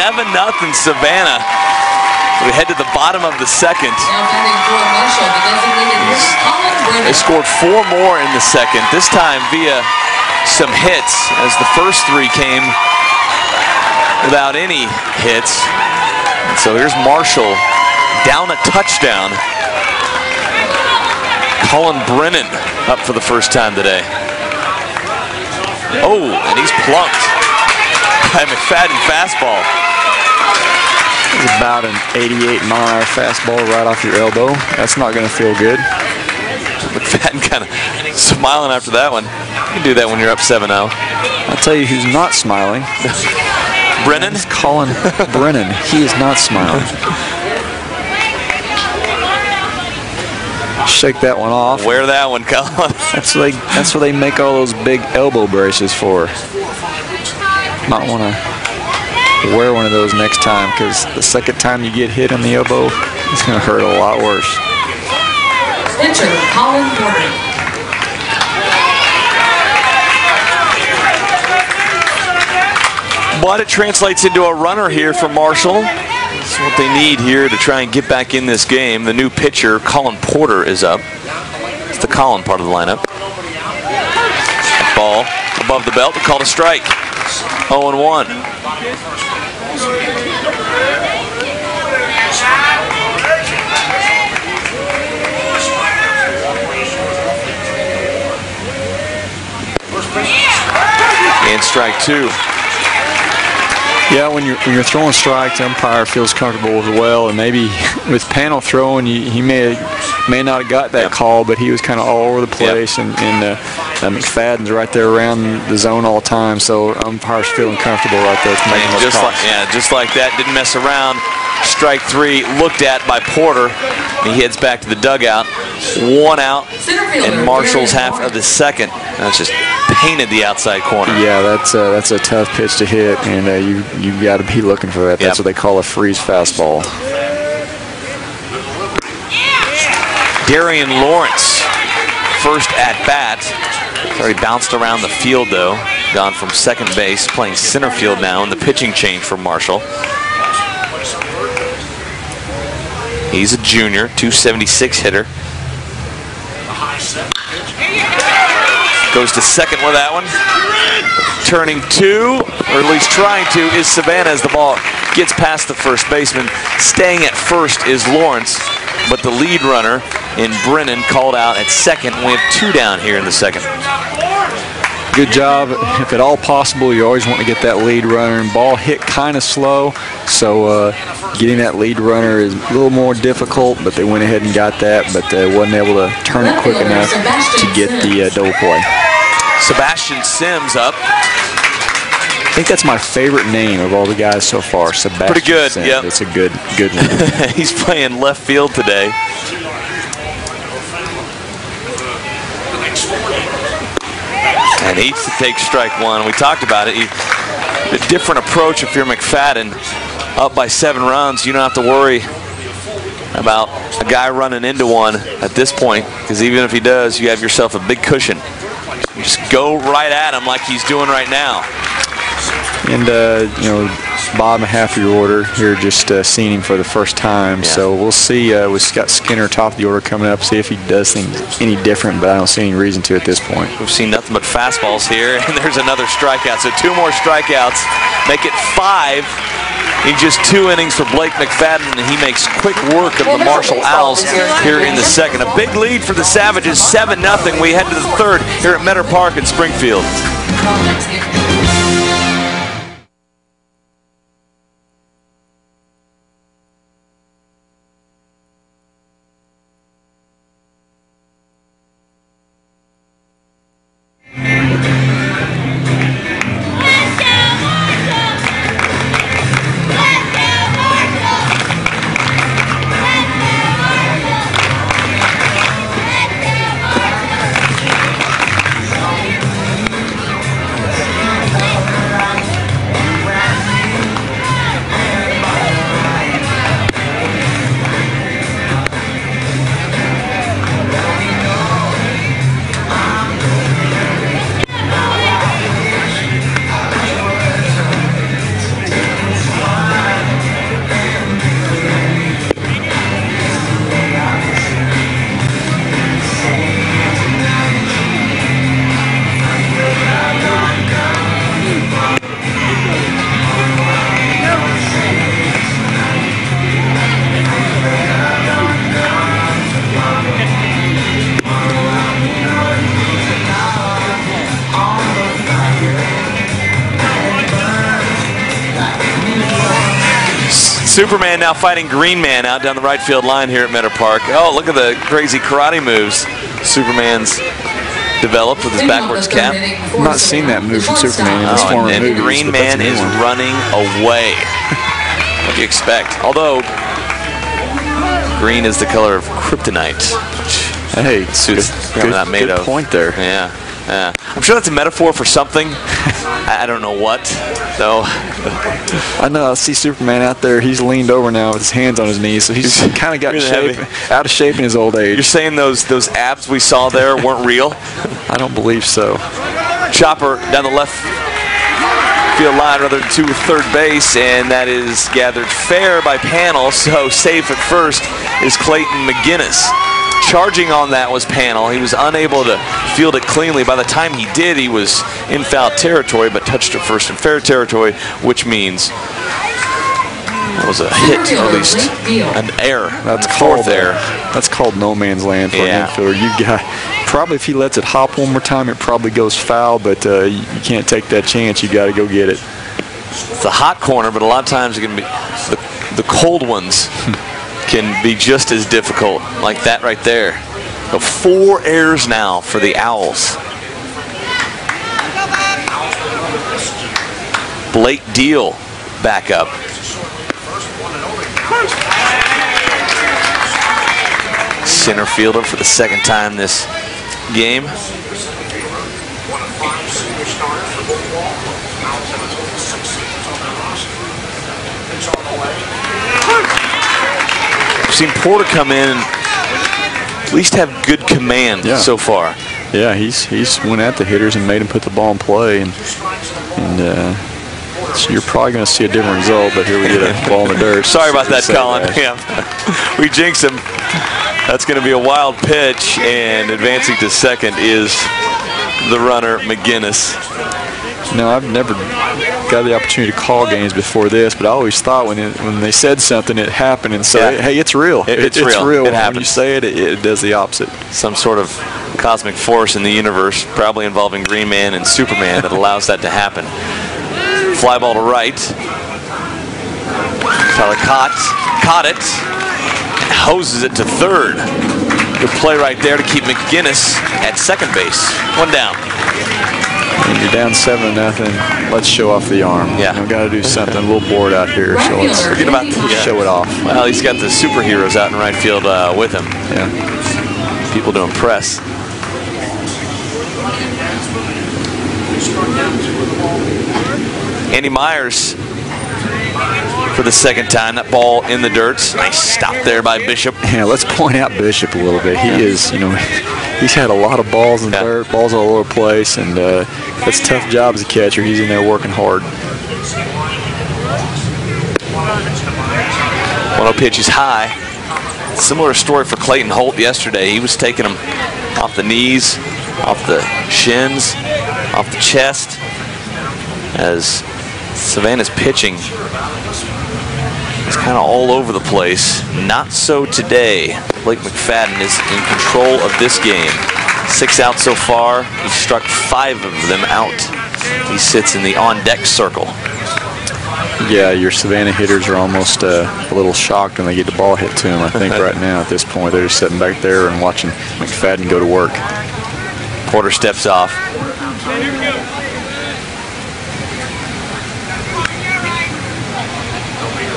7-0 Savannah. We head to the bottom of the second. They scored 4 more in the second, this time via some hits, as the first 3 came without any hits. And so here's Marshall down a touchdown. Colin Brennan up for the first time today. Oh, and he's plunked by Mcfaden fastball. It's about an 88-mile-an-hour fastball right off your elbow. That's not going to feel good. Mcfaden kind of smiling after that one. You can do that when you're up 7-0. I'll tell you who's not smiling. Brennan? It's Colin Brennan. He is not smiling. Shake that one off. Wear that one, Colin. That's what they make all those big elbow braces for. Might want to wear one of those next time, because the second time you get hit on the elbow, it's going to hurt a lot worse. Pitcher, Colin Porter. But it translates into a runner here for Marshall. That's what they need here to try and get back in this game. The new pitcher, Colin Porter, is up. It's the Colin part of the lineup. Ball above the belt, called a strike. 0-1. And strike 2. Yeah, when you're throwing strikes, the umpire feels comfortable as well. And maybe with panel throwing, he may not have got that call, but he was kind of all over the place. And Mcfaden's right there around the zone all the time, so umpire's feeling comfortable right there. Just like that, didn't mess around. Strike 3 looked at by Porter. He heads back to the dugout. 1 out, and Marshall's half of the second. That's just painted the outside corner. Yeah, that's a tough pitch to hit, and you got to be looking for that. That's what they call a freeze fastball. Darian Lawrence, first at bat. Already bounced around the field though. Gone from second base, playing center field now in the pitching change for Marshall. He's a junior, 276 hitter. Goes to second with that one. Turning to, or at least trying to, is Savannah as the ball gets past the first baseman. Staying at first is Lawrence, but the lead runner in Brennan called out at second. We have 2 down here in the second. Good job. If at all possible, you always want to get that lead runner. And ball hit kind of slow, so getting that lead runner is a little more difficult, but they went ahead and got that, but they wasn't able to turn it quick enough to get the double play. Sebastian Sims up. I think that's my favorite name of all the guys so far, Sebastian Pretty good, Sims. yep. It's a good one. He's playing left field today. And he takes strike 1. We talked about it. A different approach if you're Mcfaden. Up by 7 runs, you don't have to worry about a guy running into one at this point, because even if he does, you have yourself a big cushion. You just go right at him like he's doing right now. And, bottom half of your order here, just seeing him for the first time. Yeah. So we'll see with Scott Skinner, top of the order, coming up, see if he does things any different, but I don't see any reason to at this point. We've seen nothing but fastballs here, and there's another strikeout. So 2 more strikeouts, make it 5 in just 2 innings for Blake Mcfaden, and he makes quick work of the Marshall Owls here in the second. A big lead for the Savages, 7-0. We head to the third here at Meador Park in Springfield. Superman now fighting Green Man out down the right field line here at Meador Park. Oh, look at the crazy karate moves Superman's developed with his backwards cap. I've not seen that move from Superman in his former and movies. Green Man is running away. What do you expect? Although green is the color of kryptonite. Hey, suits good point there. Yeah. Yeah. I'm sure that's a metaphor for something. I don't know what, though. I know. I see Superman out there. He's leaned over now with his hands on his knees, so he's kind of got out of shape in his old age. You're saying those abs we saw there weren't real? I don't believe so. Chopper down the left field line, rather to third base, and that is gathered fair by Panel. So safe at first is Clayton McGinnis. Charging on that was Panel. He was unable to field it cleanly. By the time he did, he was in foul territory, but touched it first in fair territory, which means it was a hit, or at least an error. That's called error. That's called no man's land for an infielder. You got probably, if he lets it hop one more time, it probably goes foul, but you can't take that chance. You got to go get it. It's a hot corner, but a lot of times it can be the cold ones. Can be just as difficult, like that right there. So 4 errors now for the Owls. Blake Deal back up. Center fielder for the second time this game. Seen Porter come in and at least have good command so far. Yeah, he's went at the hitters and made them put the ball in play, and so you're probably going to see a different result. But here we get a ball in the dirt. Sorry about that, Colin. Yeah, we jinxed him. That's going to be a wild pitch, and advancing to second is the runner McGinnis. No, I've never got the opportunity to call games before this, but I always thought when they said something, it happened, and so hey, it's real. It's real. It happens. When you say it, it does the opposite. Some sort of cosmic force in the universe, probably involving Green Man and Superman, that allows that to happen. Fly ball to right. Tyler caught it, hoses it to third. Good play right there to keep McGinnis at second base. 1 down. And you're down 7-0. Let's show off the arm. Yeah, got to do something. A little bored out here, so let's forget about show it off. Well, he's got the superheroes out in right field with him. Yeah, people to impress. Andy Myers for the second time. That ball in the dirt. Nice stop there by Bishop. Yeah, let's point out Bishop a little bit. He is, he's had a lot of balls in dirt, balls all over the place, and that's a tough job as a catcher. He's in there working hard. 1-0 pitch is high. Similar story for Clayton Holt yesterday. He was taking him off the knees, off the shins, off the chest, as Savannah's pitching is kind of all over the place. Not so today. Blake Mcfaden is in control of this game. 6 outs so far. He struck 5 of them out. He sits in the on-deck circle. Yeah, your Savannah hitters are almost a little shocked when they get the ball hit to them. I think right now at this point they're just sitting back there and watching Mcfaden go to work. Porter steps off.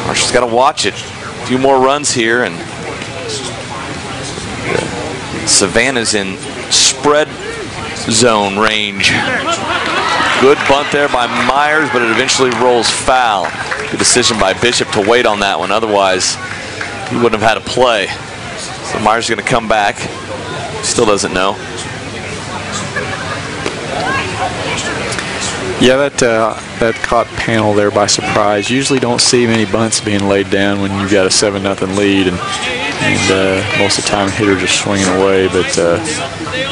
Marshall's got to watch it. A few more runs here, and Savannah's in spread zone range. Good bunt there by Myers, but it eventually rolls foul. Good decision by Bishop to wait on that one. Otherwise, he wouldn't have had a play. So Myers is going to come back. Still doesn't know. Yeah, that caught Panel there by surprise. Usually don't see many bunts being laid down when you've got a 7-0 lead, and most of the time hitters are swinging away, but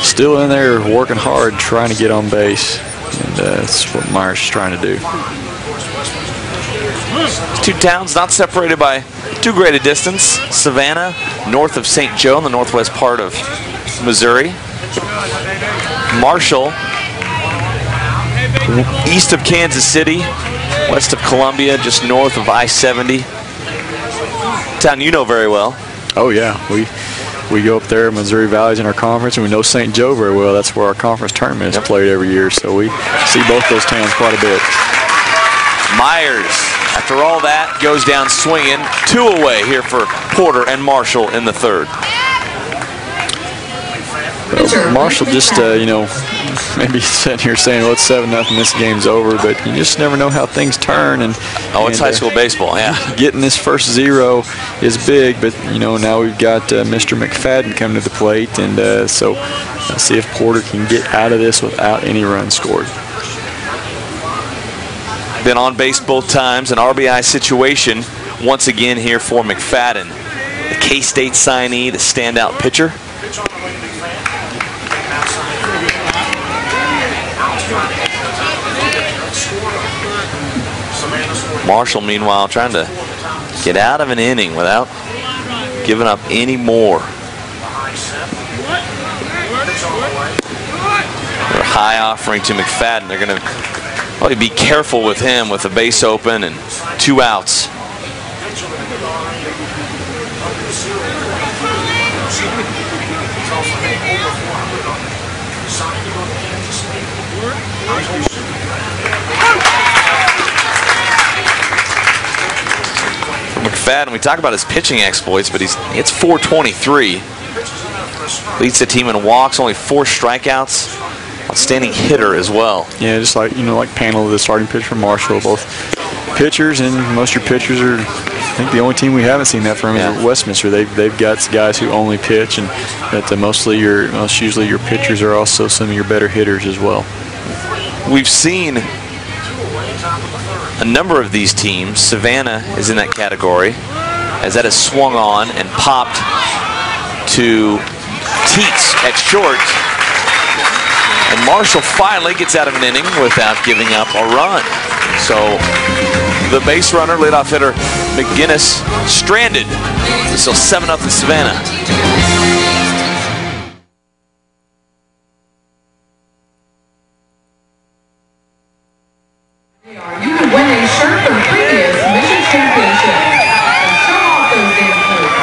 still in there working hard, trying to get on base, and that's what Myers is trying to do. Two towns not separated by too great a distance. Savannah, north of St. Joe in the northwest part of Missouri. Marshall, east of Kansas City, west of Columbia, just north of I-70. Town you know very well. Oh, yeah. We go up there in Missouri Valley's in our conference, and we know St. Joe very well. That's where our conference tournament is played every year, so we see both those towns quite a bit. Myers, after all that, goes down swinging. 2 away here for Porter and Marshall in the third. Well, Marshall just, you know, maybe sitting here saying, well, it's 7-0, this game's over, but you just never know how things turn. And it's high school baseball, yeah. Getting this first 0 is big, but, you know, now we've got Mr. Mcfaden coming to the plate, and so let's see if Porter can get out of this without any runs scored. Been on base both times, an RBI situation once again here for Mcfaden. The K-State signee, the standout pitcher. Marshall, meanwhile, trying to get out of an inning without giving up any more. They're high offering to Mcfaden. They're going to probably be careful with him with the base open and 2 outs. For Mcfaden, we talk about his pitching exploits, but it's 423. Leads the team in walks, only 4 strikeouts. Outstanding hitter as well. Yeah, just like, you know, like Panel, the starting pitcher for Marshall. Both pitchers, and most of your pitchers are, I think the only team we haven't seen that from is Westminster. They've got guys who only pitch, and that most usually your pitchers are also some of your better hitters as well. We've seen a number of these teams. Savannah is in that category, as that is swung on and popped to Teets at short. And Marshall finally gets out of an inning without giving up a run. So the base runner, leadoff hitter McGinnis, stranded. So 7-0 to Savannah. You can win a shirt from previous Mission Championship. And show off those damn clothes.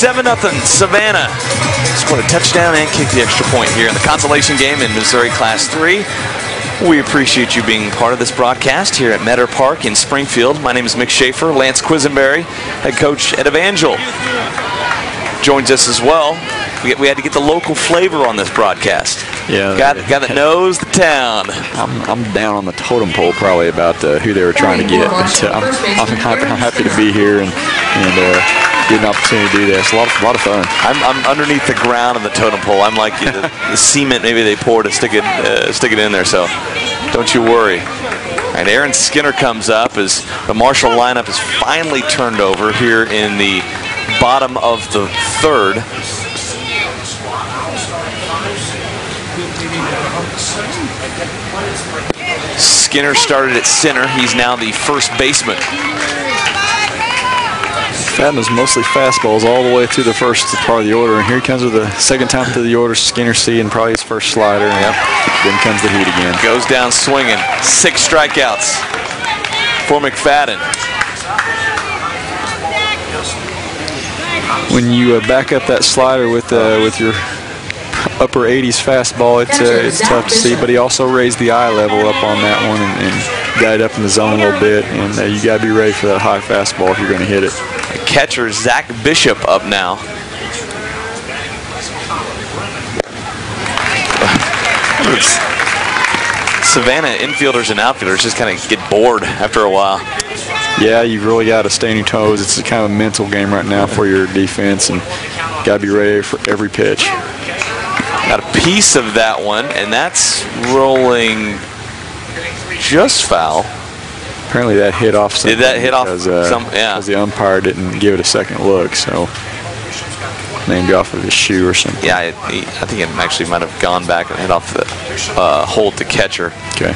7-0 Savannah. Scored a touchdown and kicked the extra point here in the consolation game in Missouri Class 3. We appreciate you being part of this broadcast here at Meador Park in Springfield. My name is Mick Schaefer. Lance Quisenberry, head coach at Evangel, joins us as well. We had to get the local flavor on this broadcast. Yeah, guy that knows the town. I'm down on the totem pole probably about who they were trying to get. But, I'm happy to be here and get an opportunity to do this. A lot of fun. I'm underneath the ground of the totem pole. I'm like the cement maybe they pour to stick it in there. So don't you worry. All right, Aaron Skinner comes up as the Marshall lineup is finally turned over here in the bottom of the third. Skinner started at center. He's now the first baseman. That was mostly fastballs all the way through the first part of the order, and here he comes with the second time through the order. Skinner seeing probably his first slider. Yep. Then comes the heat again. Goes down swinging. 6 strikeouts for Mcfaden. when you back up that slider with your upper 80s fastball, it's tough to see. But he also raised the eye level up on that one and got it up in the zone a little bit. And you got to be ready for that high fastball if you're going to hit it. The catcher, Zach Bishop, up now. Savannah infielders and outfielders just kind of get bored after a while. Yeah, you've really got to stay on your toes. It's a kind of a mental game right now for your defense, and got to be ready for every pitch. Got a piece of that one, and that's rolling just foul. Apparently that hit off something. Did that hit off some? Yeah. Because the umpire didn't give it a second look, so maybe off of his shoe or something. Yeah, I think it actually might have gone back and hit off the hold the catcher. Okay.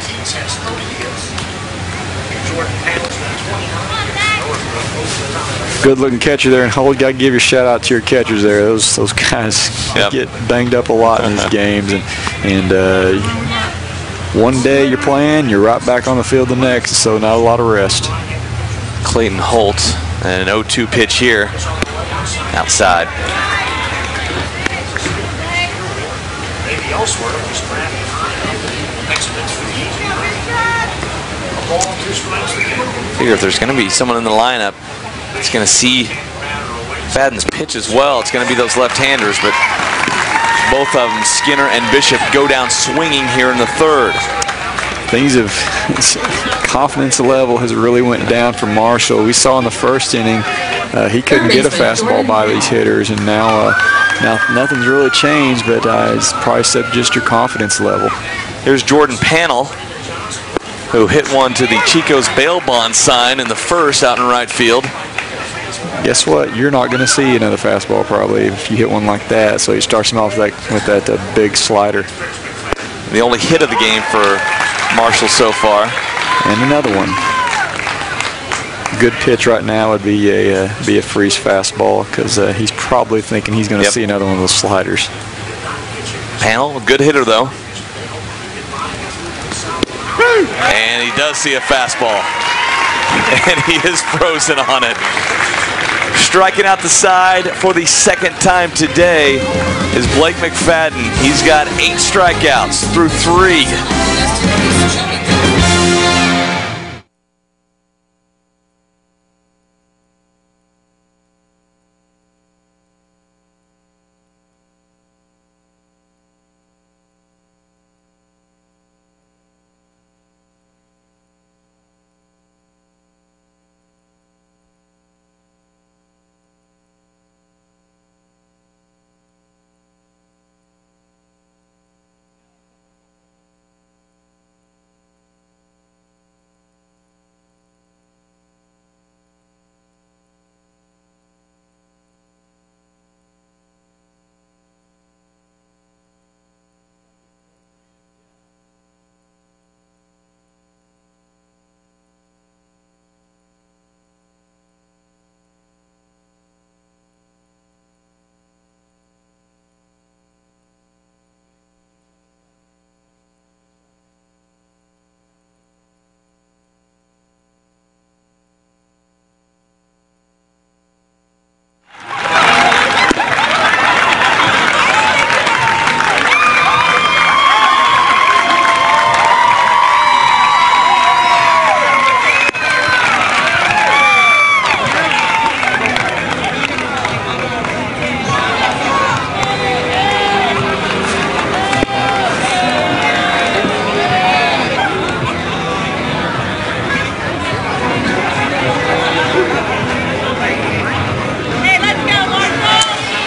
Good looking catcher there, and Hold, got to give your shout out to your catchers there. Those guys get banged up a lot in these games, and one day you're playing, you're right back on the field the next, so not a lot of rest. Clayton Holt, and an 0-2 pitch here, outside. Maybe elsewhere, he's next pitch for the easy a ball, 2 strikes again. Figure if there's going to be someone in the lineup that's going to see Mcfaden's pitch as well, it's going to be those left-handers, but both of them, Skinner and Bishop, go down swinging here in the third. Things have, confidence level has really went down for Marshall. We saw in the first inning he couldn't get a fastball by these hitters, and now nothing's really changed, but it's probably just your confidence level. Here's Jordan Pannell, who hit one to the Chico's bail bond sign in the first out in right field. Guess what? You're not going to see another fastball probably if you hit one like that. So he starts him off with that big slider. The only hit of the game for Marshall so far. And another one. Good pitch right now would be a freeze fastball, because he's probably thinking he's going to see another one of those sliders. Pannell, a good hitter though. And he does see a fastball. And he is frozen on it. Striking out the side for the second time today is Blake Mcfaden. He's got 8 strikeouts through 3.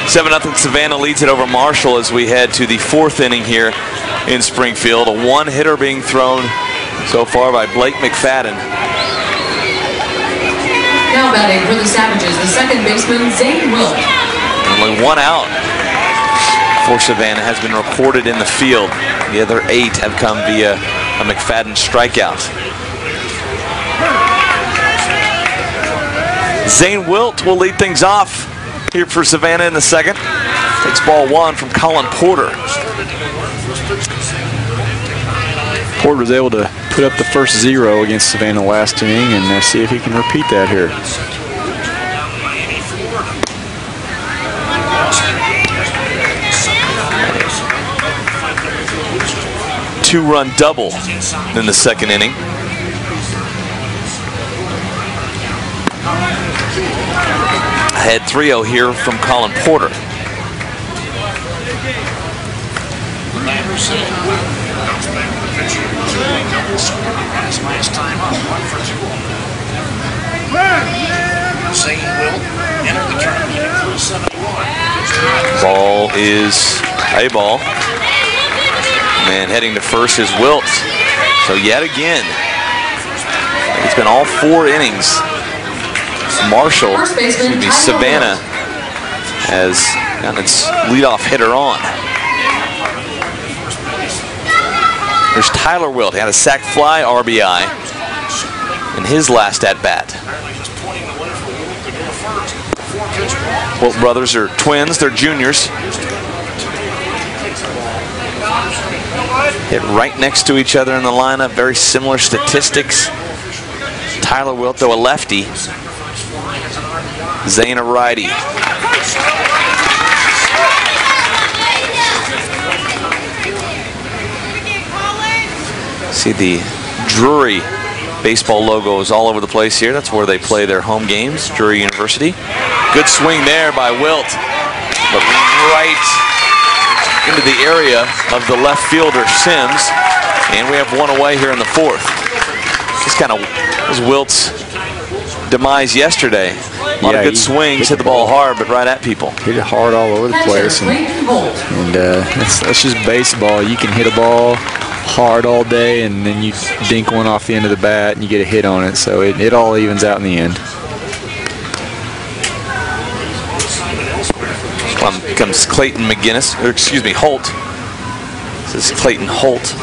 Seven 7-0 Savannah leads it over Marshall as we head to the 4th inning here in Springfield. A one-hitter being thrown so far by Blake Mcfaden. Now batting for the Savages, the second baseman, Zane Wilt. Only 1 out for Savannah has been reported in the field. The other 8 have come via a Mcfaden strikeout. Zane Wilt will lead things off here for Savannah in the second. Takes ball 1 from Colin Porter. Porter was able to put up the first 0 against Savannah last inning, and see if he can repeat that here. 2-run double in the second inning. Ahead 3-0 here from Colin Porter. Last time up, 1 for 2. Zane will enter the tournament 71. Ball is a ball. And heading to first is Wilt. So yet again, it's been all 4 innings. Marshall, Savannah has gotten its leadoff hitter on. There's Tyler Wilt. He had a sac fly RBI in his last at-bat. Wilt brothers are twins. They're juniors. Hit right next to each other in the lineup. Very similar statistics. Tyler Wilt, though, a lefty. Zane, a righty. See the Drury baseball logos all over the place here. That's where they play their home games, Drury University. Good swing there by Wilt, but right into the area of the left fielder, Sims. And we have one away here in the 4th. This kind of was Wilt's demise yesterday. A lot of good swings, hit the ball hard, but right at people. Hit it hard all over the place. And that's just baseball. You can hit a ball hard all day, and then you dink one off the end of the bat, and you get a hit on it. So it all evens out in the end. Comes Clayton McGinnis, or excuse me, Holt. This is Clayton Holt.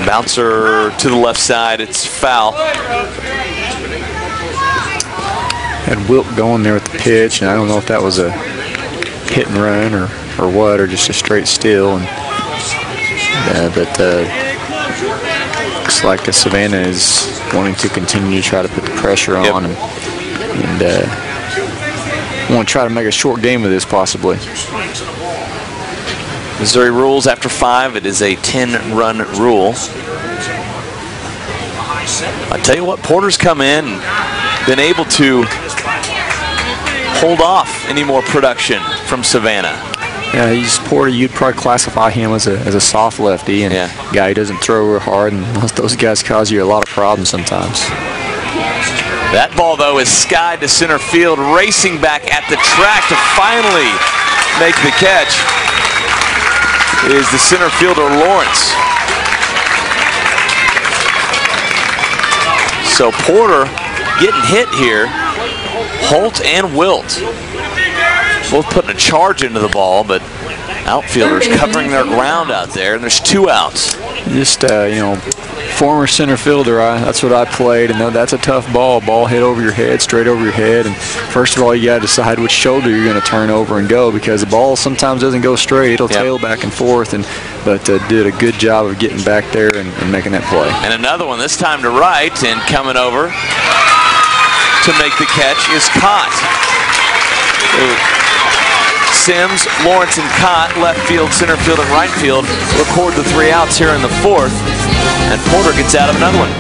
Bouncer to the left side, it's foul. Had Wilt going there with the pitch, and I don't know if that was a hit and run or what, or just a straight steal. And but looks like Savannah is wanting to continue to try to put the pressure on, and want to try to make a short game of this possibly. Missouri rules after 5. It is a 10-run rule. I tell you what, Porter's come in and been able to hold off any more production from Savannah. Yeah, he's Porter. You'd probably classify him as a soft lefty, and a guy who doesn't throw real hard, and those guys cause you a lot of problems sometimes. That ball, though, is skied to center field, racing back at the track to finally make the catch is the center fielder, Lawrence. So Porter getting hit here. Holt and Wilt both putting a charge into the ball, but outfielders covering their ground out there, and there's 2 outs. Just, former center fielder, that's what I played, and that's a tough ball. Ball hit over your head, straight over your head, and first of all, you got to decide which shoulder you're going to turn over and go, because the ball sometimes doesn't go straight. It'll tail back and forth, but did a good job of getting back there and making that play. And another one, this time to right, and coming over to make the catch is Cott. Sims, Lawrence, and Cott, left field, center field, and right field, record the 3 outs here in the 4th, and Porter gets out of another one.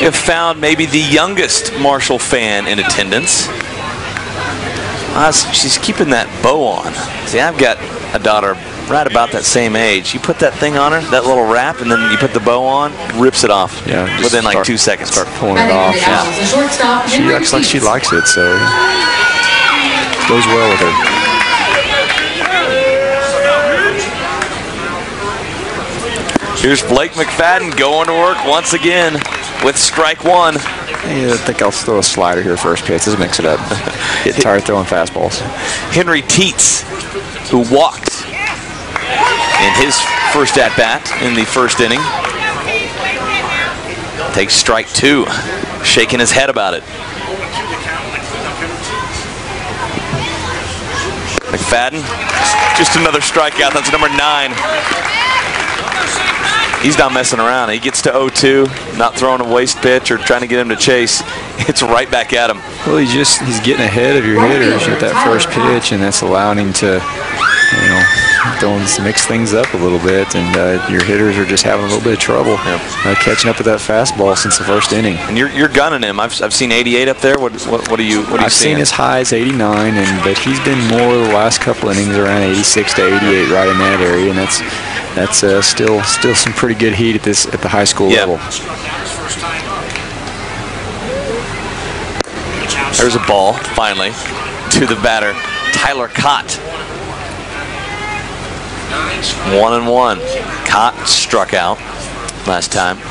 We have found maybe the youngest Marshall fan in attendance. She's keeping that bow on. See, I've got a daughter right about that same age. You put that thing on her, that little wrap, and then you put the bow on, rips it off within like 2 seconds. Start pulling it off. Yeah. She acts like she likes it, so it goes well with her. Here's Blake Mcfaden going to work once again with strike one. I think I'll throw a slider here first pitch. Let's mix it up. Get tired throwing fastballs. Henry Teets, who walked in his first at-bat in the first inning, takes strike two, shaking his head about it. Mcfaden, just another strikeout. That's number 9. He's not messing around. He gets to 0-2, not throwing a waste pitch or trying to get him to chase. It's right back at him. Well, he's getting ahead of your hitters at that first pitch, and that's allowing him to, mix things up a little bit, and your hitters are just having a little bit of trouble catching up with that fastball since the first inning. And you're gunning him. I've seen 88 up there. What are you seeing? I've seen as high as 89, but he's been more the last couple innings around 86 to 88, right in that area, and that's still some pretty good heat at the high school level. There's a ball finally to the batter, Tyler Cott. 1-1. Cott struck out last time. 1-1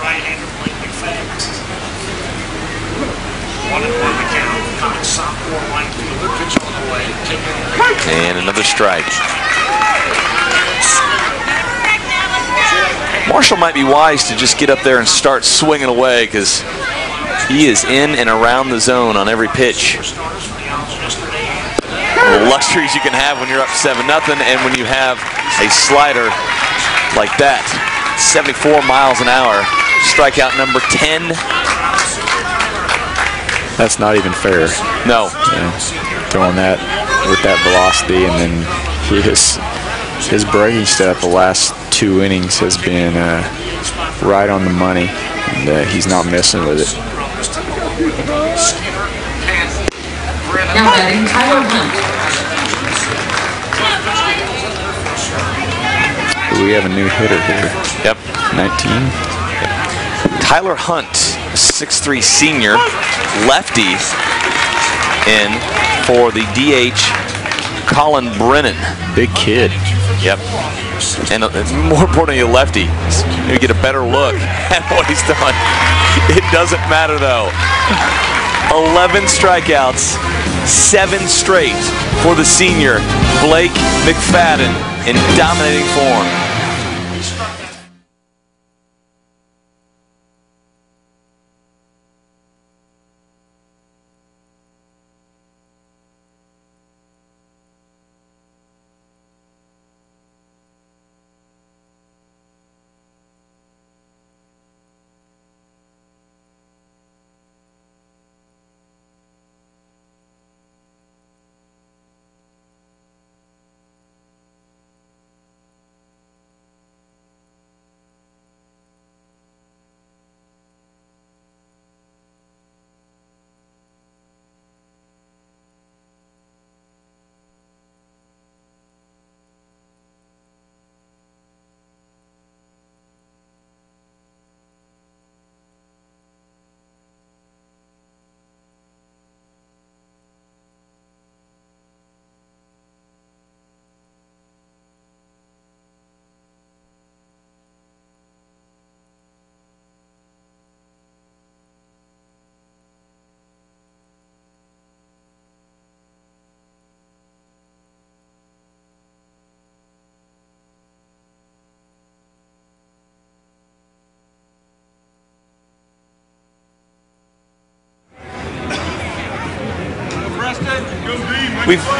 the count. Cott sophomore right fielder, pitch on the way. And another strike. Marshall might be wise to just get up there and start swinging away, because he is in and around the zone on every pitch. The luxuries you can have when you're up 7-0, and when you have a slider like that. 74 miles an hour. Strikeout number 10. That's not even fair. No. Throwing that with that velocity, and then his breaking step the last 2 innings has been right on the money, and he's not messing with it. Now batting Tyler Hunt. We have a new hitter here. Yep. 19. Tyler Hunt, 6'3" senior, lefty, in for the DH, Colin Brennan. Big kid. Yep. And more importantly, a lefty. You get a better look at what he's done. It doesn't matter, though. 11 strikeouts, 7 straight for the senior, Blake Mcfaden, in dominating form.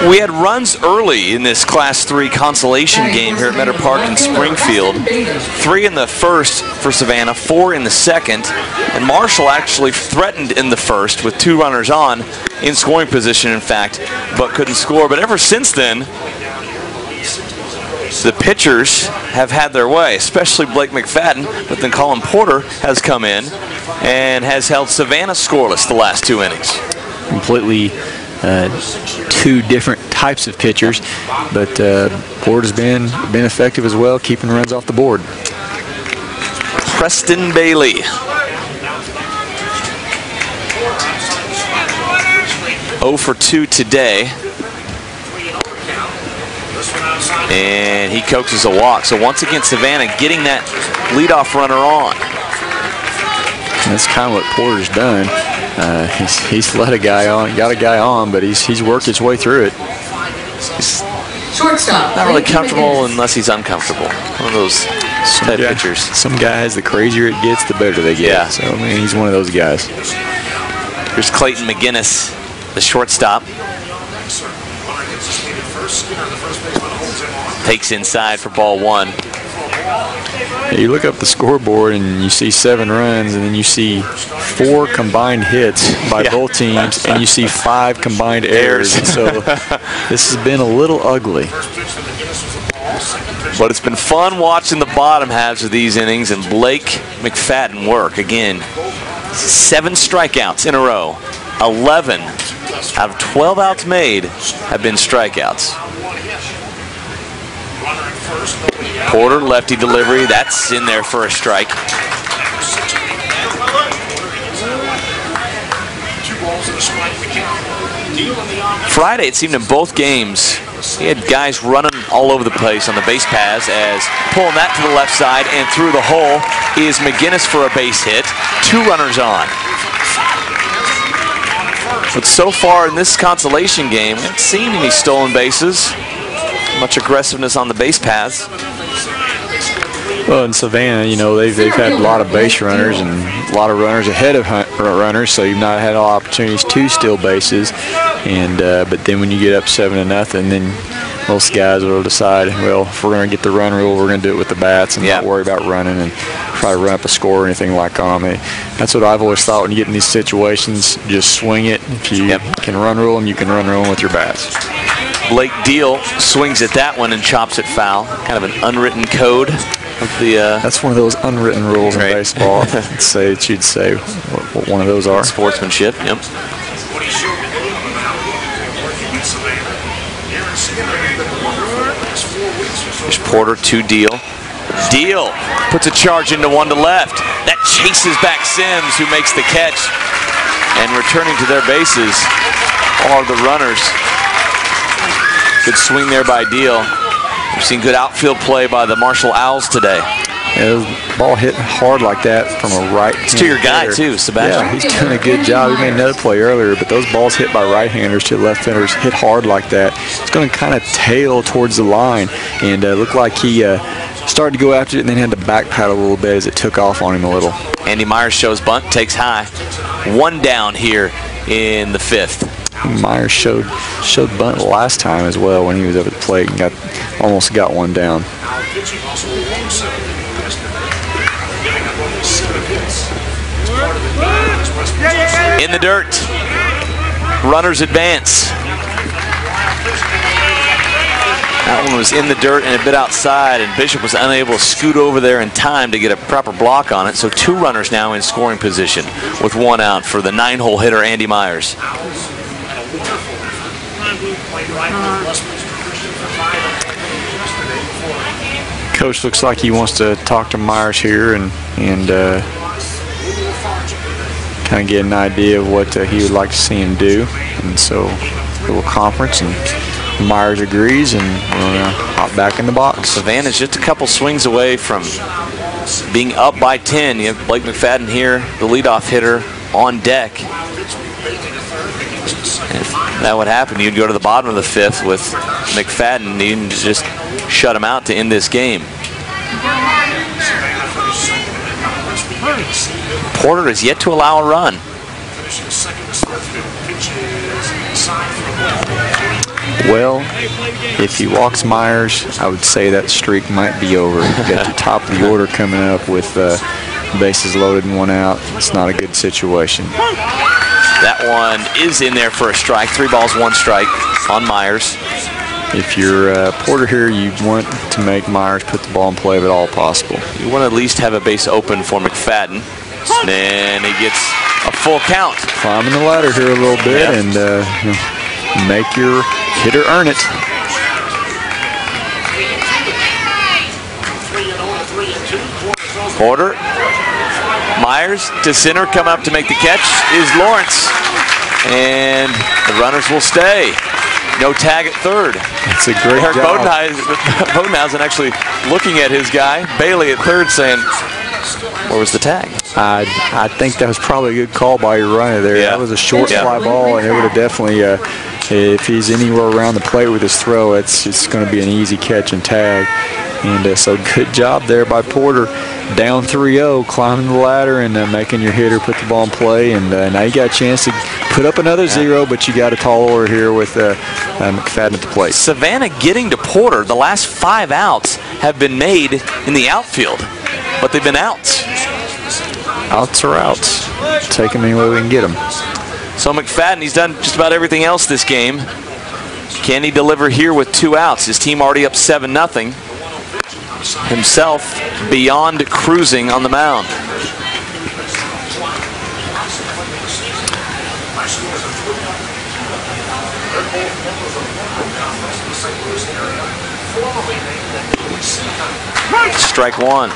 We had runs early in this Class 3 consolation game here at Meador Park in Springfield. 3 in the first for Savannah, 4 in the second, and Marshall actually threatened in the first with 2 runners on, in scoring position, in fact, but couldn't score. But ever since then, the pitchers have had their way, especially Blake Mcfaden, but then Colin Porter has come in and has held Savannah scoreless the last 2 innings. Completely 2 different types of pitchers, but Porter's been effective as well, keeping runs off the board. Preston Bailey. 0 for 2 today. And he coaxes a walk. So once again, Savannah getting that leadoff runner on. That's kind of what Porter's done. He's let a guy on, got a guy on, but he's worked his way through it. He's Shortstop. not really comfortable unless he's uncomfortable. One of those type pitchers. Some guys, the crazier it gets, the better they get. Yeah. So, I mean, he's one of those guys. Here's Clayton McGinnis, the shortstop. Takes inside for ball 1. You look up the scoreboard and you see 7 runs, and then you see 4 combined hits by both teams, and you see 5 combined errors. And so this has been a little ugly. But it's been fun watching the bottom halves of these innings and Blake Mcfaden work. Again, 7 strikeouts in a row. 11 out of 12 outs made have been strikeouts. Porter, lefty delivery, that's in there for a strike. Friday, it seemed in both games, he had guys running all over the place on the base paths, as pulling that to the left side and through the hole is McGinnis for a base hit. 2 runners on. But so far in this consolation game, we haven't seen any stolen bases. Much aggressiveness on the base paths. Well, in Savannah, you know, they've had a lot of base runners and a lot of runners ahead of runners, so you've not had all opportunities to steal bases. And but then when you get up 7-0, then most guys will decide, well, if we're going to get the run rule, we're going to do it with the bats and not worry about running and try to run up a score or anything like on me. That's what I've always thought when you get in these situations. Just swing it. If you can run rule them, you can run rule them with your bats. Blake Deal swings at that one and chops it foul. Kind of an unwritten code of the. That's one of those unwritten rules in baseball. You'd say what one of those are. Sportsmanship. Yep. There's Porter to Deal. Deal puts a charge into 1 to left. That chases back Sims, who makes the catch. And returning to their bases are the runners. Good swing there by Deal. We've seen good outfield play by the Marshall Owls today. Yeah, the ball hit hard like that from a right. It's to your guy too, Sebastian. Yeah, he's doing a good job. He made another play earlier, but those balls hit by right-handers to left-handers hit hard like that. It's going to kind of tail towards the line, and looked like he started to go after it and then had to backpedal a little bit as it took off on him a little. Andy Myers shows bunt, takes high. 1 down here in the 5th. Myers showed bunt last time as well when he was up at the plate and almost got 1 down. In the dirt. Runners advance. That one was in the dirt and a bit outside, and Bishop was unable to scoot over there in time to get a proper block on it. So 2 runners now in scoring position with 1 out for the 9-hole hitter Andy Myers. Coach looks like he wants to talk to Myers here and kind of get an idea of what he would like to see him do. And so a little conference, and Myers agrees, and we're going to hop back in the box. Savannah's just a couple swings away from being up by 10. You have Blake Mcfaden here, the leadoff hitter, on deck. If that would happen, you'd go to the bottom of the 5th with Mcfaden needing to just shut him out to end this game. Porter is yet to allow a run. Well, if he walks Myers, I would say that streak might be over. You've got the top of the order coming up with bases loaded and 1 out. It's not a good situation. That one is in there for a strike. 3 balls, 1 strike on Myers. if you're Porter here, you want to make Myers put the ball in play if at all possible. You want to at least have a base open for Mcfaden. Then he gets a full count. Climbing the ladder here a little bit, yep. And make your hitter earn it. Porter, Myers to center, come up to make the catch is Lawrence. And the runners will stay. No tag at third. It's a great Eric job. Bodenhausen actually looking at his guy, Bailey at third, saying, where was the tag? I think that was probably a good call by your runner there. Yeah. That was a short fly ball, and it would have definitely, if he's anywhere around the plate with his throw, it's going to be an easy catch and tag. And so good job there by Porter. Down 3-0, climbing the ladder and making your hitter put the ball in play. And now you got a chance to put up another 0, but you got a tall order here with Mcfaden at the plate. Savannah getting to Porter. The last 5 outs have been made in the outfield, but they've been outs. Outs are outs. Take them any way we can get them. So Mcfaden, he's done just about everything else this game. Can he deliver here with 2 outs? His team already up 7-0. Himself beyond cruising on the mound. Strike 1.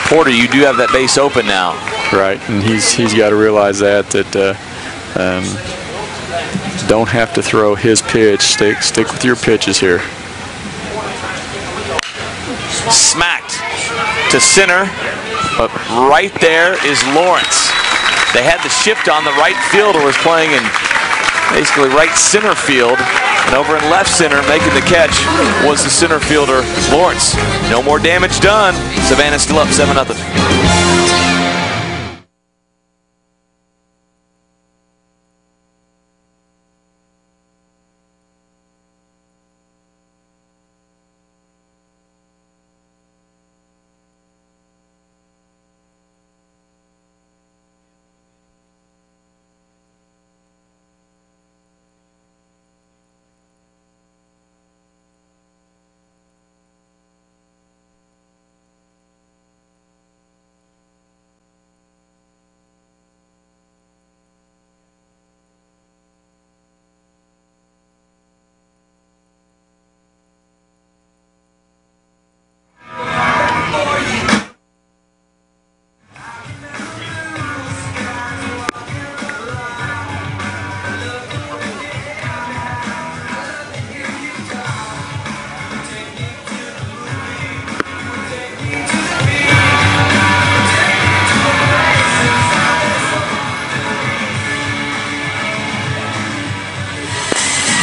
Porter, you do have that base open now. Right, and he's got to realize that don't have to throw his pitch. Stick with your pitches here. Smacked to center, but right there is Lawrence. They had the shift on. The right fielder was playing in basically right center field, and over in left center making the catch was the center fielder, Lawrence. No more damage done. Savannah still up 7-0.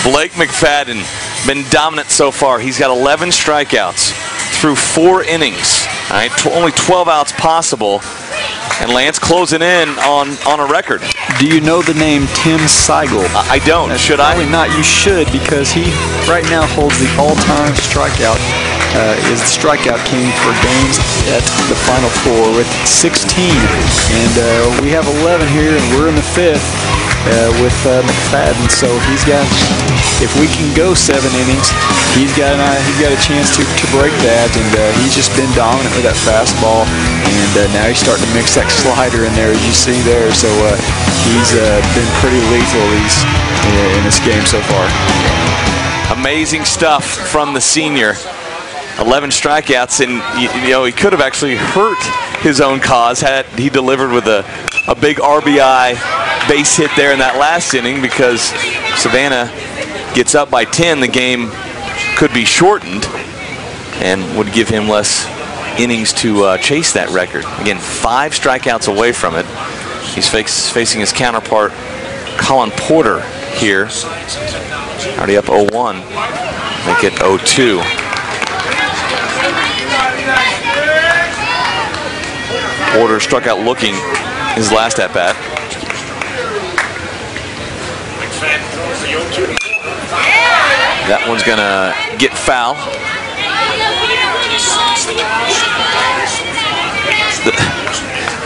Blake Mcfaden been dominant so far. He's got 11 strikeouts through 4 innings. All right, only 12 outs possible. And Lance closing in on a record. Do you know the name Tim Seigel? I don't. Should I? Probably not. You should, because he right now holds the all-time strikeout. Is the strikeout king for games at the Final Four with 16. And we have 11 here, and we're in the 5th with Mcfaden. So he's got, if we can go 7 innings, he's got a chance to break that. And he's just been dominant with that fastball. And now he's starting to mix that slider in there, as you see there. So he's been pretty lethal in this game so far. Amazing stuff from the senior. 11 strikeouts, and you know, he could have actually hurt his own cause had he delivered with a big RBI base hit there in that last inning, because Savannah gets up by 10. The game could be shortened and would give him less innings to chase that record. Again, 5 strikeouts away from it. He's facing his counterpart, Colin Porter, here. Already up 0-1. Make it 0-2. Porter struck out looking his last at-bat. That one's going to get foul.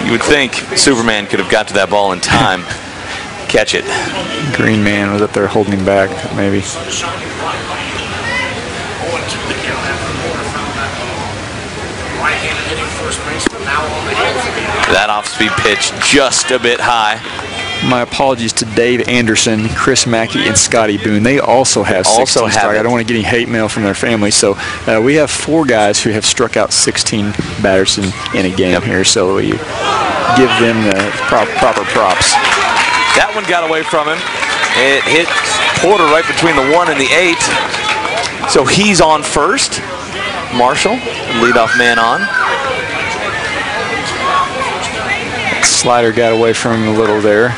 You would think Superman could have got to that ball in time. Catch it. Green Man was up there holding him back, maybe. That off-speed pitch just a bit high. My apologies to Dave Anderson, Chris Mackey, and Scotty Boone. They also have 16 strikeouts. I don't want to get any hate mail from their family. So we have 4 guys who have struck out 16 batters in a game here. So we give them the proper props. That one got away from him. It hit Porter right between the 1 and the 8. So he's on first. Marshall, leadoff man on. Slider got away from him a little there.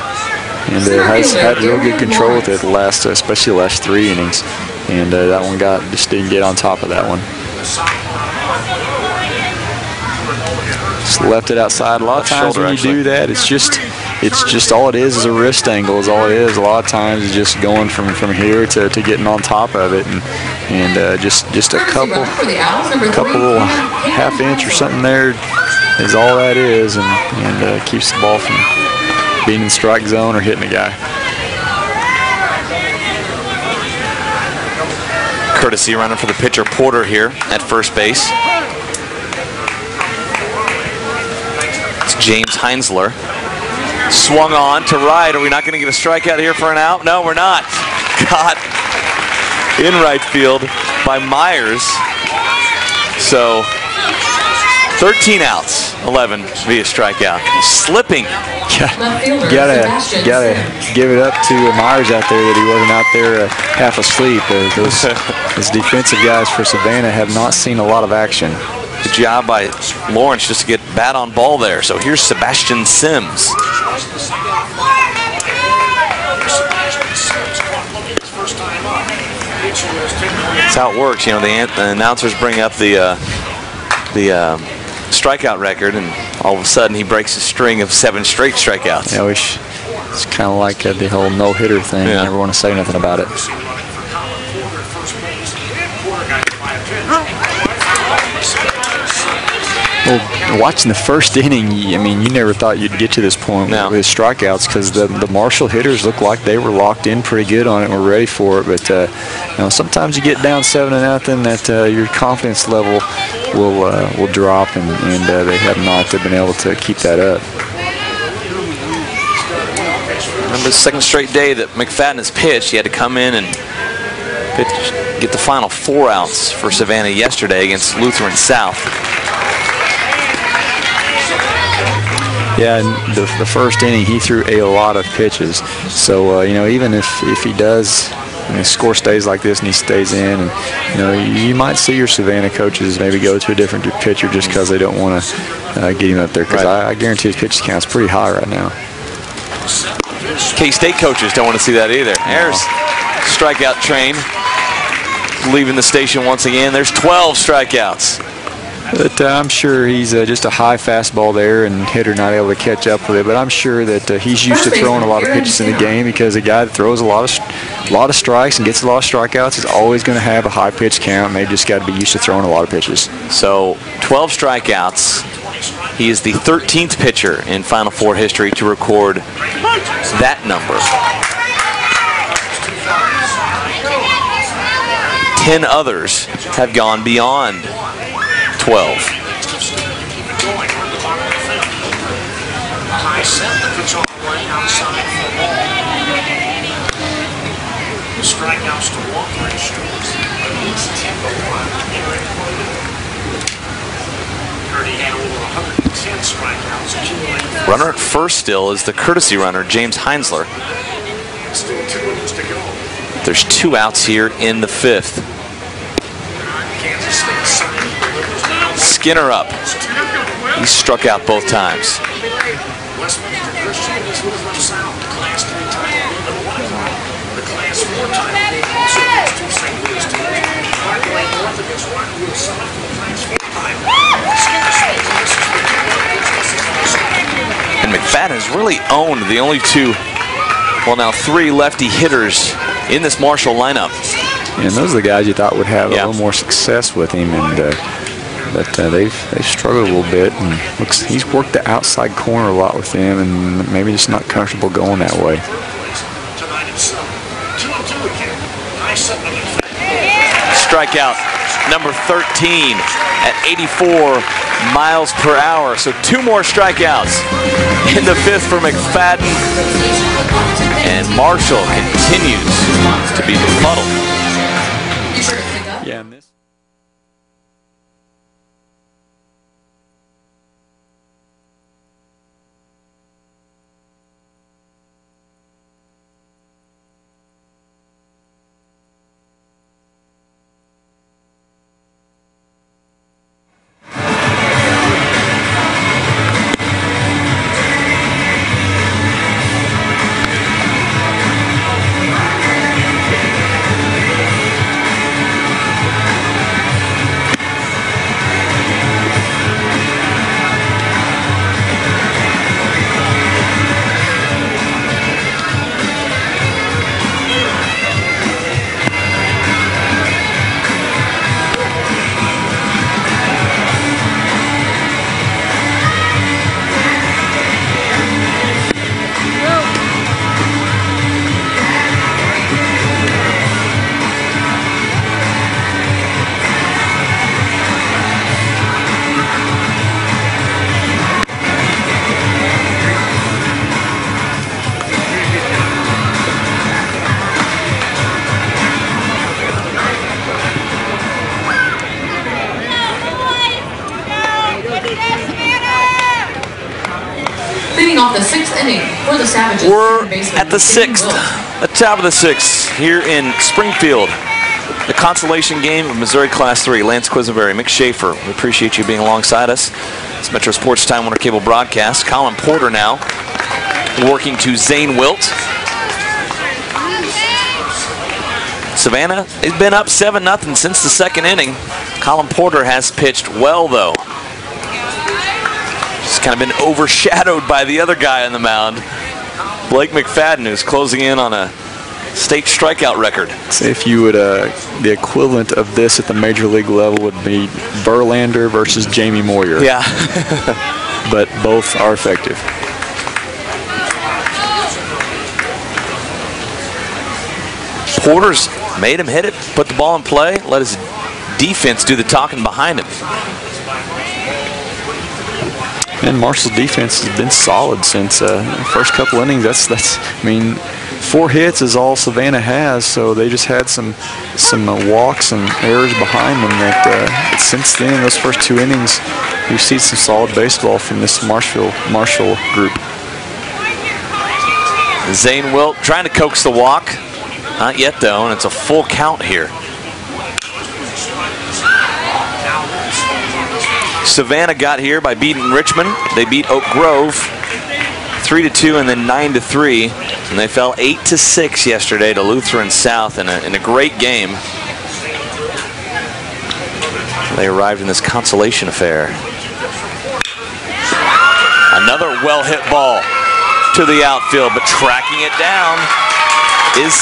And had real good control with it especially the last 3 innings. And that one just didn't get on top of that one. Just left it outside. A lot of times when you do that, it's just all it is a wrist angle is all it is. A lot of times it's just going from here to getting on top of it, and just a couple little half-inch or something there is all that is, and keeps the ball from being in the strike zone or hitting a guy. Courtesy running for the pitcher Porter here at first base. It's James Heinzler. Swung on to right. Are we not going to get a strikeout here for an out? No, we're not. Caught in right field by Myers. So 13 outs, 11 via strikeout. Slipping. Gotta give it up to Myers out there that he wasn't out there half asleep. Those defensive guys for Savannah have not seen a lot of action. Good job by Lawrence just to get bat on ball there. So here's Sebastian Sims. That's how it works. You know, the announcers bring up the strikeout record, and all of a sudden he breaks a string of 7 straight strikeouts. Yeah, it's kind of like the whole no-hitter thing. Yeah. You never want to say nothing about it. Well, watching the first inning, I mean, you never thought you'd get to this point with strikeouts, because the Marshall hitters looked like they were locked in pretty good on it and were ready for it. But you know, sometimes you get down 7-0, that your confidence level will drop, and they have not been able to keep that up. Remember the second straight day that Mcfaden has pitched. He had to come in and get the final 4 outs for Savannah yesterday against Lutheran South. Yeah, and the first inning he threw a lot of pitches. So you know, even if he does, and the score stays like this and he stays in, and you know, you might see your Savannah coaches maybe go to a different pitcher just because they don't want to get him up there. Because I guarantee his pitch count's pretty high right now. K-State coaches don't want to see that either. There's strikeout train leaving the station once again. There's 12 strikeouts. But I'm sure he's just a high fastball there, and hitter not able to catch up with it. But I'm sure that he's used to throwing a lot of pitches in the game, because a guy that throws a lot of strikes and gets a lot of strikeouts is always going to have a high pitch count, and they've just got to be used to throwing a lot of pitches. So 12 strikeouts. He is the 13th pitcher in Final Four history to record that number. 10 others have gone beyond 12. Strikeouts to walk ratio. Runner at first still is the courtesy runner, James Heinzler. Still 2 innings to go. There's 2 outs here in the 5th. Skinner up. He struck out both times. And Mcfaden has really owned the only 2, well now 3 lefty hitters in this Marshall lineup. And those are the guys you thought would have a little more success with him, and but they've struggled a little bit. And looks he's worked the outside corner a lot with them, and maybe just not comfortable going that way. Strikeout number 13 at 84 miles per hour. So 2 more strikeouts in the 5th for Mcfaden. And Marshall continues to be befuddled. Yeah, and this. Off the 6th inning for the Savages. We're at the 6th, the top of the 6th here in Springfield. The consolation game of Missouri Class 3. Lance Quisenberry, Mick Schaefer, we appreciate you being alongside us. It's Metro Sports Time Warner Cable broadcast. Colin Porter now working to Zane Wilt. Savannah has been up 7-0 since the 2nd inning. Colin Porter has pitched well, though. He's kind of been overshadowed by the other guy on the mound, Blake Mcfaden, who's closing in on a state strikeout record. So if you would, the equivalent of this at the major league level would be Verlander versus Jamie Moyer. Yeah. But both are effective. Porter's made him hit it, put the ball in play, let his defense do the talking behind him. And Marshall's defense has been solid since the first couple innings. I mean, 4 hits is all Savannah has, so they just had some walks and errors behind them that since then, those first 2 innings, we've seen some solid baseball from this Marshall group. Zane Wilt trying to coax the walk. Not yet, though, and it's a full count here. Savannah got here by beating Richmond. They beat Oak Grove 3-2 and then 9-3, and they fell 8-6 yesterday to Lutheran South in a great game. They arrived in this consolation affair. Another well-hit ball to the outfield, but tracking it down is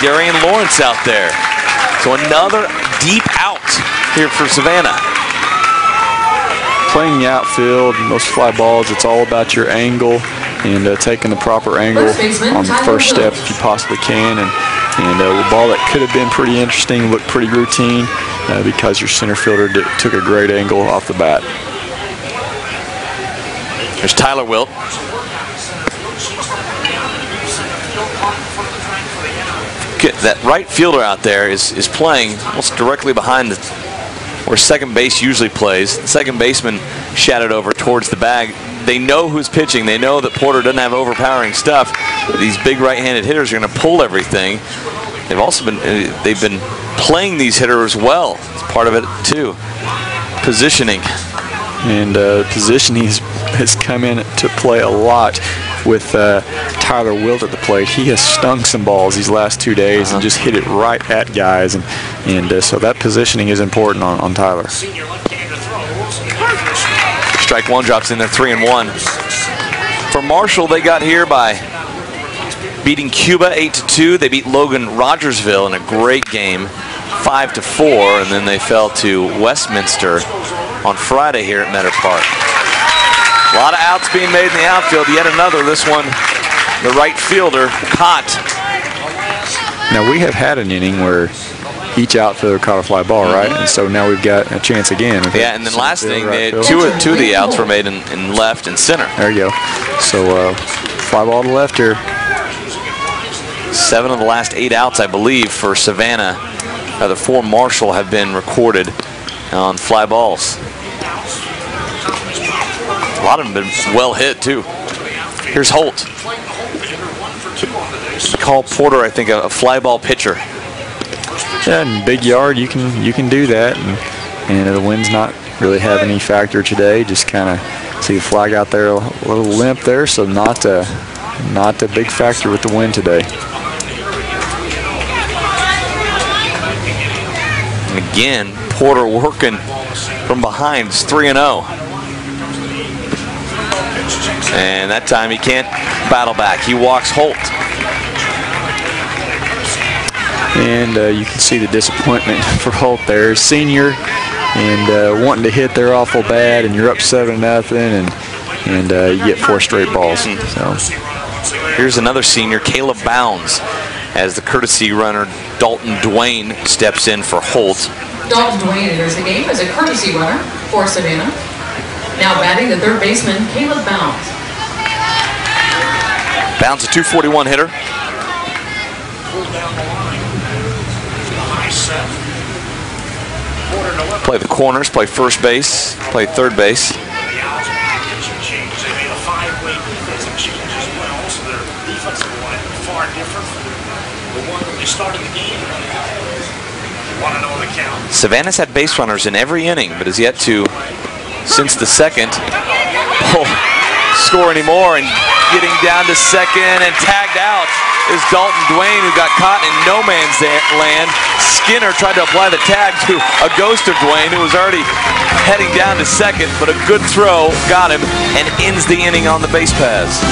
Darian Lawrence out there. So another deep out here for Savannah. Playing the outfield, those fly balls, it's all about your angle and taking the proper angle on the first step if you possibly can. And a ball that could have been pretty interesting, looked pretty routine because your center fielder took a great angle off the bat. There's Tyler Wilt. That right fielder out there is playing almost directly behind where second base usually plays. The second baseman shadowed over towards the bag. They know who's pitching. They know that Porter doesn't have overpowering stuff. These big right-handed hitters are going to pull everything. They've been playing these hitters well. It's part of it too. Positioning. And positioning has come in to play a lot with Tyler Wilt at the plate. He has stung some balls these last 2 days and just hit it right at guys, and so that positioning is important on Tyler. Strike one drops in there, 3-1. For Marshall, they got here by beating Cuba 8-2. They beat Logan Rogersville in a great game, 5-4, and then they fell to Westminster on Friday here at Meador Park. A lot of outs being made in the outfield. Yet another. This one, the right fielder caught. Now we have had an inning where each outfielder caught a fly ball, right? And so now we've got a chance again. Yeah, and then last inning, two of the outs were made in left and center. There you go. So fly ball to left here. 7 of the last 8 outs, I believe, for Savannah. The 4 Marshall have been recorded on fly balls. A lot of them have been well hit, too. Here's Holt. Call Porter, I think, a fly ball pitcher. Yeah, in big yard, you can do that, and the wind's not really have any factor today. Just kind of see the flag out there, a little limp there, so not a big factor with the wind today. And again, Porter working from behind. It's 3-0. And that time he can't battle back. He walks Holt. And you can see the disappointment for Holt there. Senior and wanting to hit there awful bad, and you're up 7-0, and you get 4 straight balls. So here's another senior, Caleb Bounds, as the courtesy runner Dalton Dwayne steps in for Holt. Dalton Dwayne enters the game as a courtesy runner for Savannah. Now batting the third baseman, Caleb Bounds. Bounds a .241 hitter. Play the corners, play first base, play third base. Savannah's had base runners in every inning, but has yet to, since the second, score anymore. And getting down to second and tagged out is Dalton Dwayne, who got caught in no man's land. Skinner tried to apply the tag to a ghost of Dwayne, who was already heading down to second, but a good throw got him and ends the inning on the base paths.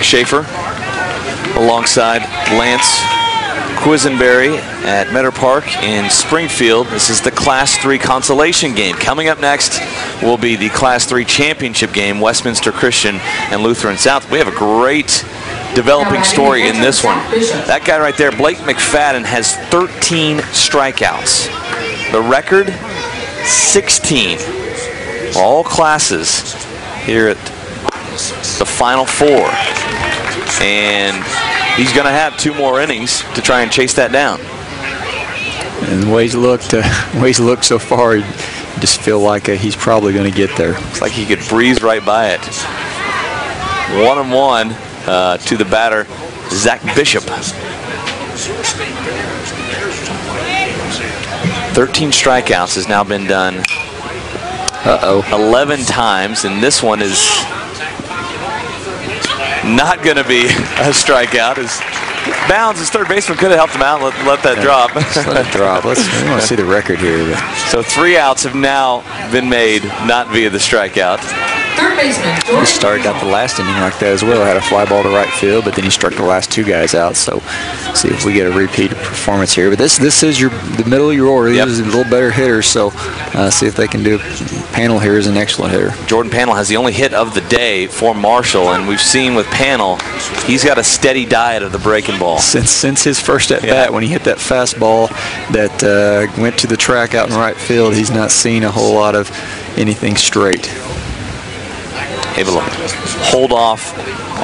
Schaefer alongside Lance Quisenberry at Meador Park in Springfield. This is the Class 3 consolation game. Coming up next will be the Class 3 championship game, Westminster Christian and Lutheran South. We have a great developing story in this one. That guy right there, Blake Mcfaden, has 13 strikeouts. The record, 16. All classes here at the Final Four. And he's going to have 2 more innings to try and chase that down. And the way he's looked so far, you just feel like he's probably going to get there. It's like he could breeze right by it. 1-1 to the batter, Zach Bishop. 13 strikeouts has now been done 11 times, and this one is not going to be a strikeout. Bounds, his third baseman could have helped him out. Let that drop. Just let it drop. We want to see the record here. So 3 outs have now been made, not via the strikeout. Third baseman. He started out the last inning like that as well. Had a fly ball to right field, but then he struck the last 2 guys out. So see if we get a repeat performance here. But this is the middle of your order. These are a little better hitters. So see if they can do. Panel here is an excellent hitter. Jordan Panel has the only hit of the day for Marshall, and we've seen with Panel, he's got a steady diet of the breaking ball. Since his first at bat, when he hit that fastball that went to the track out in right field, he's not seen a whole lot of anything straight. Able to hold off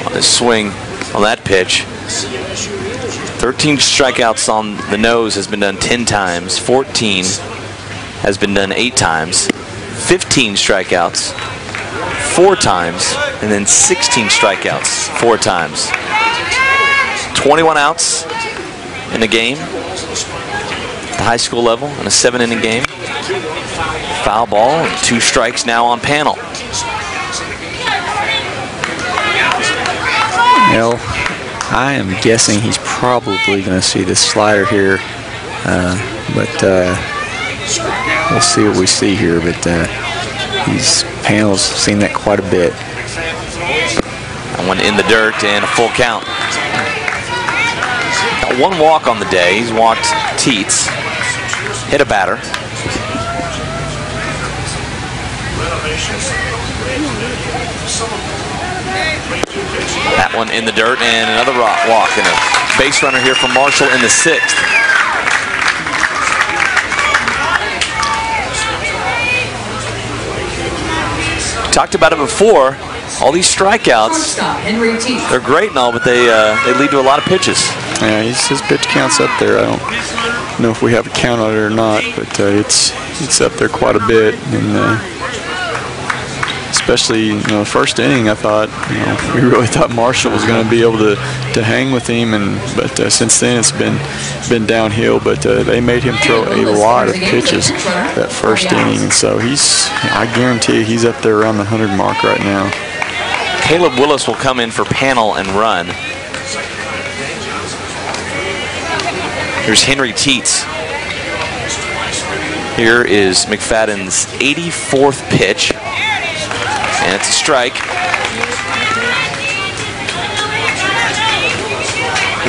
on his swing on that pitch. 13 strikeouts on the nose has been done 10 times. 14 has been done 8 times. 15 strikeouts 4 times, and then 16 strikeouts 4 times. 21 outs in a game at the high school level in a 7-inning game. Foul ball and 2 strikes now on Panel. Well, I am guessing he's probably going to see this slider here, but we'll see what we see here. But Panel's seen that quite a bit. That one in the dirt and a full count. Got 1 walk on the day. He's walked Teets, hit a batter. That one in the dirt and another walk, and a base runner here for Marshall in the 6th. Talked about it before. All these strikeouts, they're great and all, but they lead to a lot of pitches. Yeah, his pitch count's up there. I don't know if we have a count on it or not, but it's up there quite a bit. And especially the first inning, I thought we really thought Marshall was going to be able to hang with him, but since then it's been downhill. But they made him throw a lot of pitches that first inning, and so I guarantee he's up there around the 100 mark right now. Caleb Willis will come in for Panel and run. Here's Henry Teets. Here is Mcfaden's 84th pitch. And it's a strike.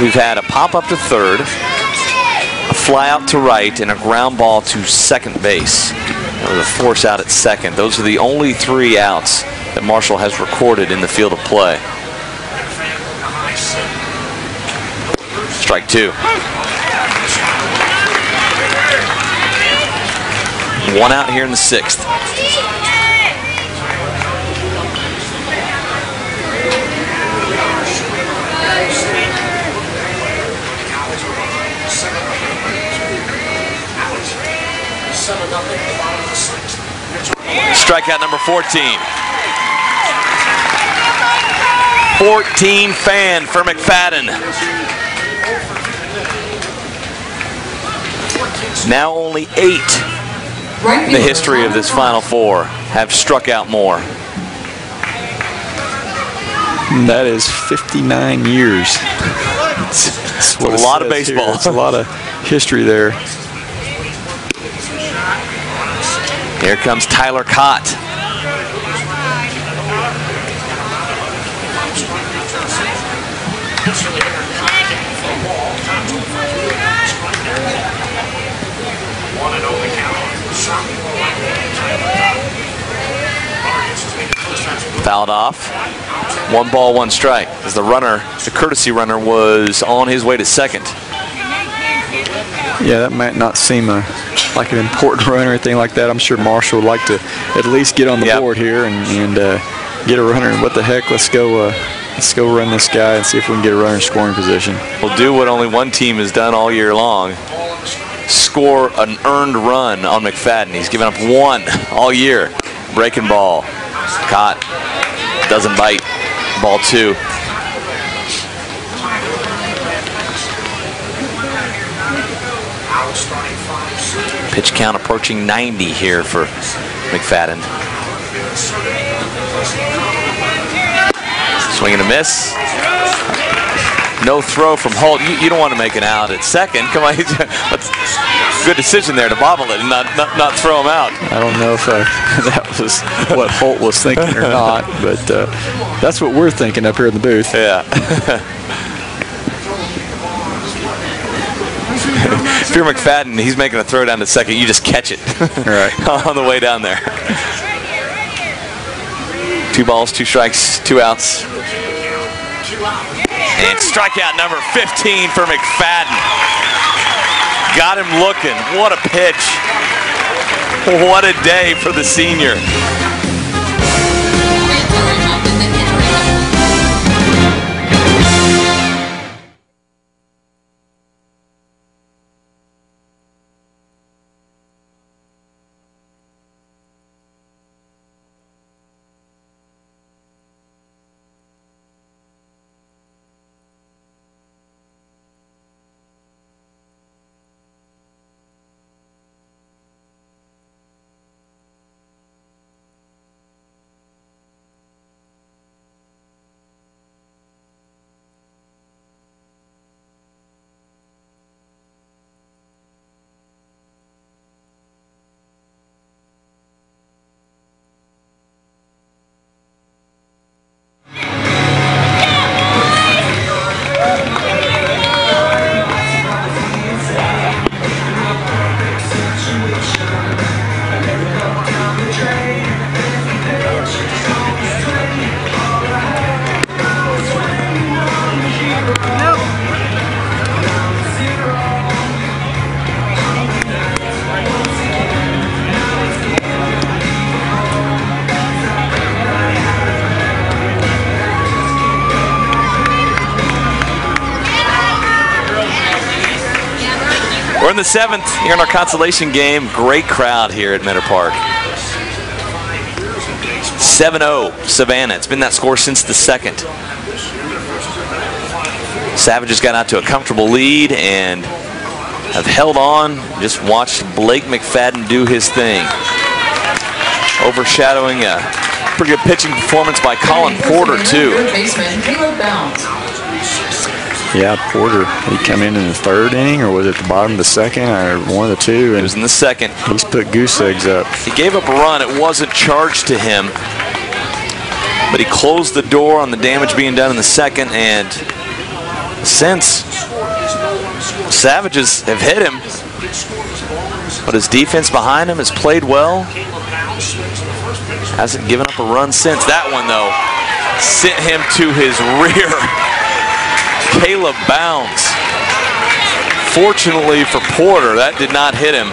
We've had a pop up to third, a fly out to right, and a ground ball to second base. There was a force out at second. Those are the only 3 outs that Marshall has recorded in the field of play. Strike 2. 1 out here in the 6th. Strikeout number 14. 14 fan for Mcfaden. Now only 8 in the history of this Final Four have struck out more. That is 59 years. It's a lot of baseball. It's a lot of history there. Here comes Tyler Cott. Fouled off. 1 ball, 1 strike. As the courtesy runner, was on his way to second. Yeah, that might not seem like an important run or anything like that. I'm sure Marshall would like to at least get on the board here and get a runner. What the heck? Let's go run this guy and see if we can get a runner in scoring position. We'll do what only one team has done all year long. Score an earned run on Mcfaden. He's given up 1 all year. Breaking ball. Caught. Doesn't bite. Ball 2. Pitch count approaching 90 here for Mcfaden. Swing and a miss. No throw from Holt. You don't want to make an out at second. Come on, good decision there to bobble it and not throw him out. I don't know if that was what Holt was thinking or not, but that's what we're thinking up here in the booth. Yeah. If you're Mcfaden, he's making a throw down to second, you just catch it right on the way down there. 2 balls, 2 strikes, 2 outs. And strikeout number 15 for Mcfaden. Got him looking. What a pitch. What a day for the senior. We're in the 7th here in our consolation game. Great crowd here at Meador Park. 7-0 Savannah. It's been that score since the 2nd. Savages got out to a comfortable lead and have held on. Just watched Blake Mcfaden do his thing. Overshadowing a pretty good pitching performance by Colin Porter, too. Yeah, Porter, he come in the 3rd inning, or was it the bottom of the 2nd, or one of the two? It was in the 2nd. He's put goose eggs up. He gave up a run. It wasn't charged to him, but he closed the door on the damage being done in the 2nd, and since Savages have hit him, but his defense behind him has played well. Hasn't given up a run since. That one, though, sent him to his rear. Caleb Bounds. Fortunately for Porter, that did not hit him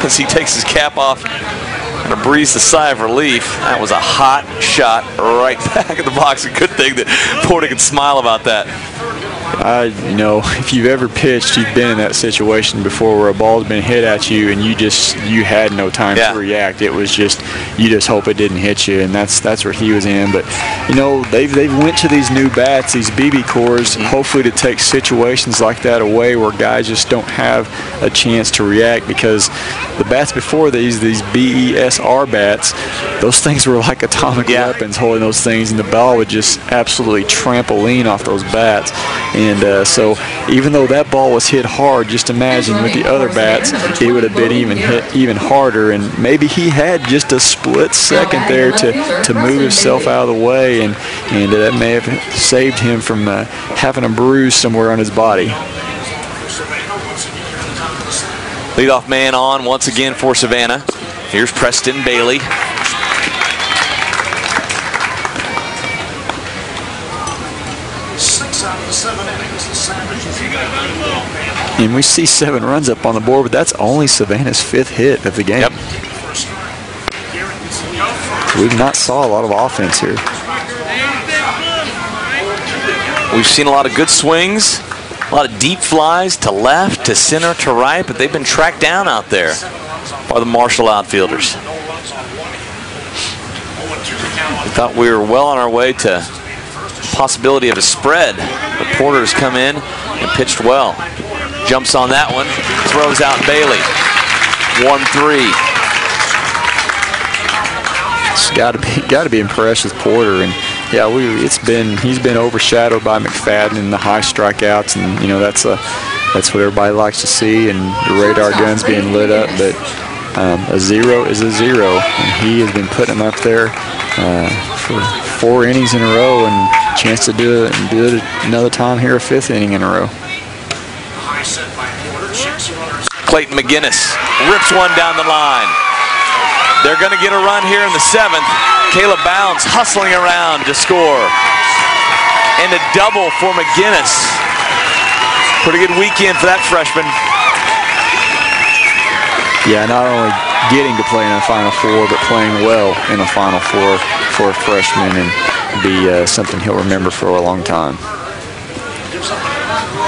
as he takes his cap off and breathes a sigh of relief. That was a hot shot right back in the box. A good thing that Porter can smile about that. You know, if you've ever pitched, you've been in that situation before where a ball's been hit at you and you had no time to react. It was just, you just hope it didn't hit you, and that's what he was in. But you know, they've went to these new bats, these BB cores, hopefully to take situations like that away where guys just don't have a chance to react, because the bats before these BESR bats, those things were like atomic weapons holding those things, and the ball would just absolutely trampoline off those bats. And so even though that ball was hit hard, just imagine with the other bats, it would have been even harder. And maybe he had just a split second there to move himself out of the way, and that may have saved him from having a bruise somewhere on his body. Leadoff man on once again for Savannah. Here's Preston Bailey. And we see 7 runs up on the board, but that's only Savannah's 5th hit of the game. Yep. We've not saw a lot of offense here. We've seen a lot of good swings, a lot of deep flies to left, to center, to right, but they've been tracked down out there by the Marshall outfielders. We thought we were well on our way to the possibility of a spread, but Porter's come in and pitched well. Jumps on that one, throws out Bailey. 1-3. Got to be impressed with Porter, and Yeah, he's been overshadowed by Mcfaden and the high strikeouts, and you know that's what everybody likes to see, and the radar guns being lit up. But a 0 is a 0, and he has been putting them up there for 4 innings in a row, and a chance to do it another time here, a 5th inning in a row. Clayton McGinnis rips one down the line. They're going to get a run here in the 7th. Caleb Bounds hustling around to score. And a double for McGinnis. Pretty good weekend for that freshman. Yeah, not only getting to play in a Final Four, but playing well in a Final Four for a freshman, and be something he'll remember for a long time.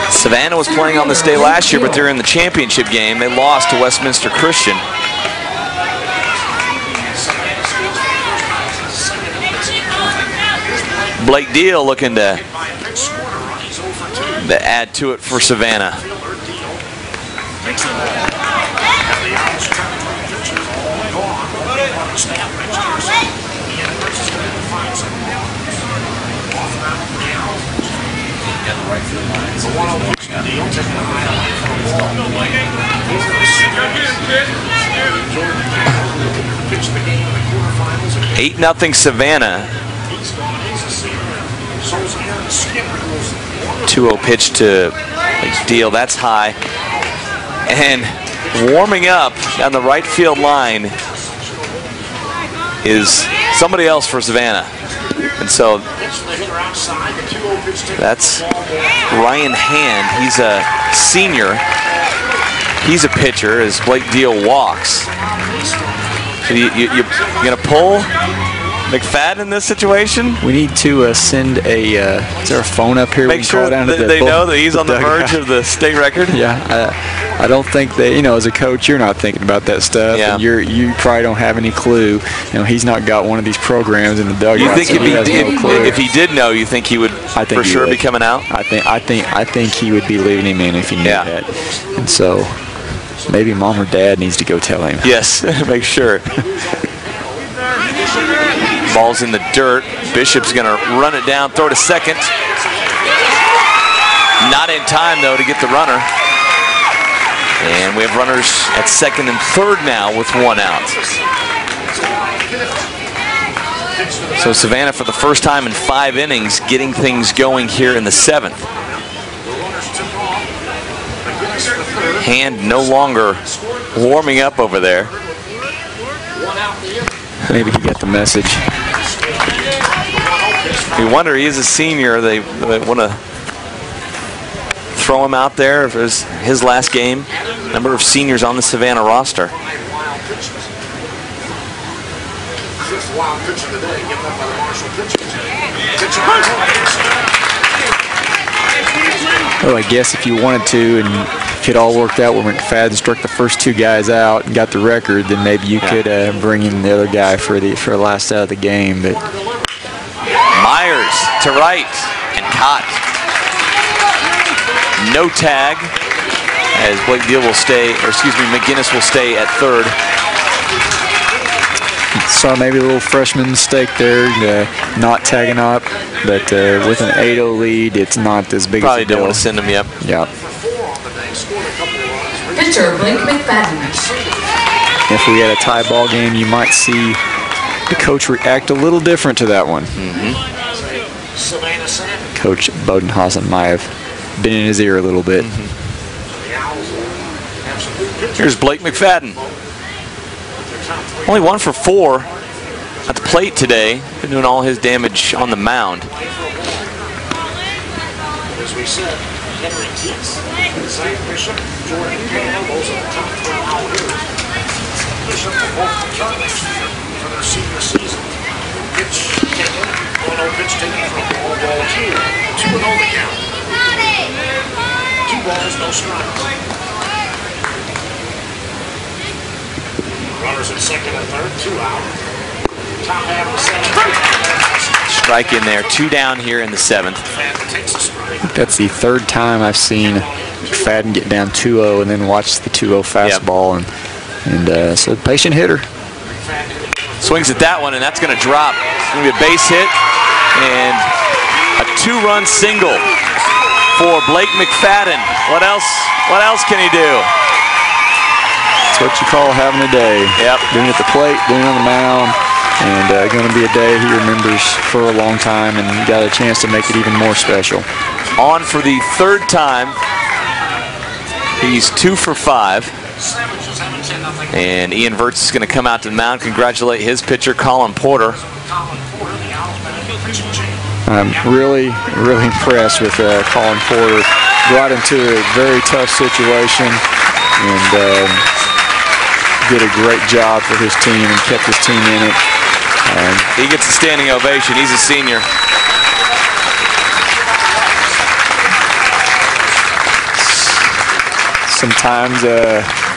Savannah was playing on this day last year, but they're in the championship game. They lost to Westminster Christian. Blake Deal looking to add to it for Savannah. Eight 8-0 Savannah. 2-0 pitch to Deal. That's high. And warming up down the right field line is somebody else for Savannah. And so that's Ryan Hand. He's a senior. He's a pitcher as Blake Deal walks. So you're going to pull Mcfaden in this situation? We need to send a, is there a phone up here? Make sure that they know that he's on the verge of the state record? Yeah, I don't think that, you know, as a coach, you're not thinking about that stuff. Yeah. And you probably don't have any clue. You know, he's not got one of these programs in the dugout. You think so if he did know, you think he would for sure be coming out? I think he would be leaving him in if he knew that. And so maybe mom or dad needs to go tell him. Yes, make sure. Ball's in the dirt. Bishop's going to run it down, throw to second. Not in time, though, to get the runner. And we have runners at second and third now with 1 out. So Savannah, for the first time in 5 innings, getting things going here in the 7th. Hand no longer warming up over there. Maybe he got the message. We wonder, he is a senior. They want to throw him out there for his last game. Number of seniors on the Savannah roster. Well, I guess if you wanted to, and if it all worked out where Mcfaden struck the first 2 guys out and got the record, then maybe you could bring in the other guy for the last out of the game. But Myers to right and caught. No tag as Blake Deal will stay, or excuse me, McGinnis will stay at third. Saw maybe a little freshman mistake there, not tagging up, but with an 8-0 lead, it's not as big Probably as a deal. don't want to send him yet. Yeah. Pitcher Blake Mcfaden. If we had a tie ball game, you might see the coach react a little different to that one. Coach Bodenhausen might have been in his ear a little bit. Here's Blake Mcfaden. Only 1 for 4 at the plate today. Been doing all his damage on the mound. As we said, Henry Keats, Zach Bishop, Jordan Payne, those are the top 12 out hitters. Bishop will both return next year for their senior season. Pitch taken, 1-0 pitch taken from ball 2. 2-0 the count. 2 balls, no strikes. Runners at second and third, 2 out. Top half of the 7th. Strike in there, 2 down here in the 7th. That's the 3rd time I've seen McFadden get down 2-0 and then watch the 2-0 fastball. And so patient hitter. Swings at that one, and that's going to drop. It's going to be a base hit. And a 2-run single for Blake Mcfaden. What else can he do? That's what you call having a day. Yep. Doing it at the plate, doing it on the mound, and going to be a day he remembers for a long time, and got a chance to make it even more special. On for the 3rd time. He's 2 for 5. And Ian Virts is going to come out to the mound, congratulate his pitcher, Colin Porter. I'm really impressed with Colin Porter. Brought him to a very tough situation and did a great job for his team and kept his team in it. He gets a standing ovation. He's a senior. Sometimes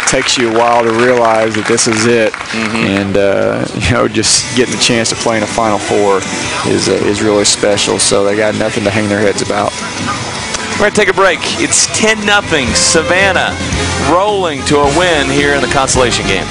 takes you a while to realize that this is it, and just getting the chance to play in a Final Four is really special. So they got nothing to hang their heads about. We're going to take a break. It's 10-0. Savannah rolling to a win here in the consolation game.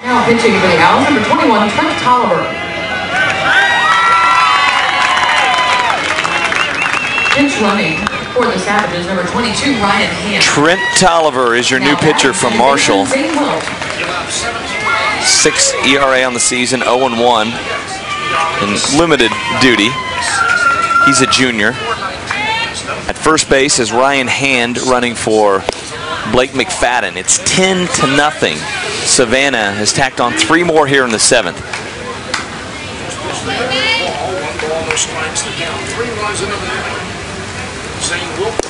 Now pitching for the Owls, number 21, Trent Tolliver. Pitch running for the Savages, number 22, Ryan Hand. Trent Tolliver is your new pitcher from Marshall. 6 ERA on the season, 0-1 in limited duty. He's a junior. At first base is Ryan Hand running for Blake Mcfaden. It's 10-0. Savannah has tacked on 3 more here in the 7th.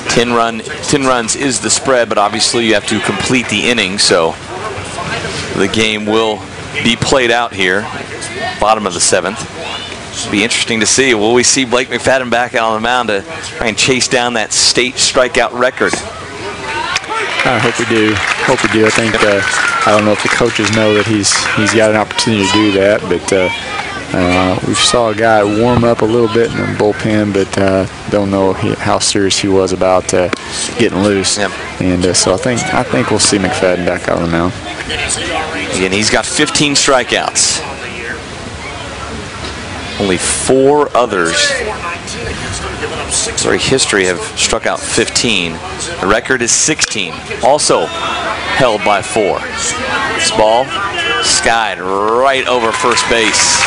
10 runs is the spread, but obviously you have to complete the inning, so the game will be played out here, bottom of the 7th. It'll be interesting to see. Will we see Blake Mcfaden back out on the mound to try and chase down that state strikeout record? I hope we do. I think I don't know if the coaches know that he's got an opportunity to do that, but we saw a guy warm up a little bit in the bullpen, but don't know how serious he was about getting loose. Yep. And so I think we'll see Mcfaden back out on the mound. Again, he's got 15 strikeouts. Only 4 others in history have struck out 15. The record is 16, also held by 4. This ball skied right over first base.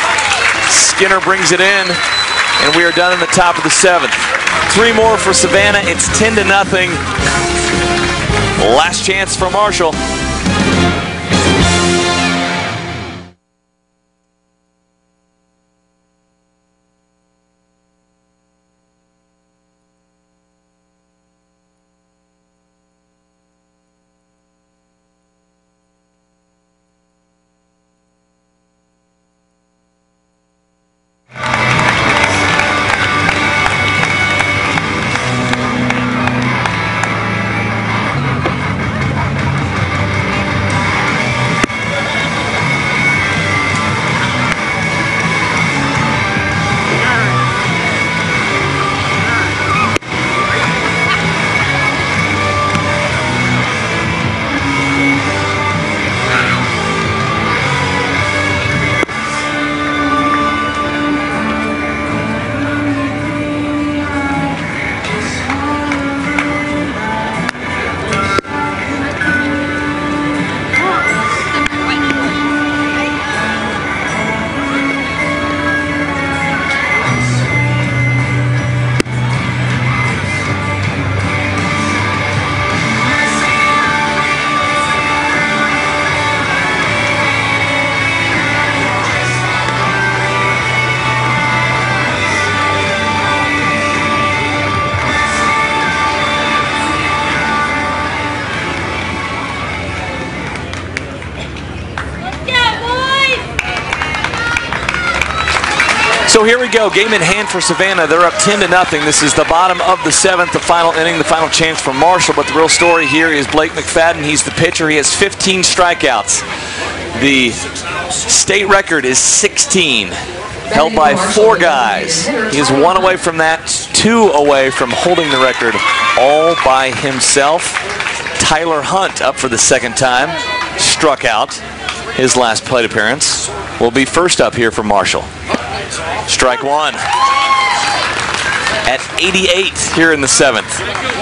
Skinner brings it in, and we are done in the top of the 7th. 3 more for Savannah. It's 10-0. Last chance for Marshall. So here we go, game in hand for Savannah. They're up 10-0. This is the bottom of the 7th, the final inning, the final chance for Marshall. But the real story here is Blake Mcfaden. He's the pitcher. He has 15 strikeouts. The state record is 16, held by 4 guys. He is 1 away from that, 2 away from holding the record all by himself. Tyler Hunt up for the 2nd time, struck out. His last plate appearance will be first up here for Marshall. Strike 1. At 88 here in the 7th,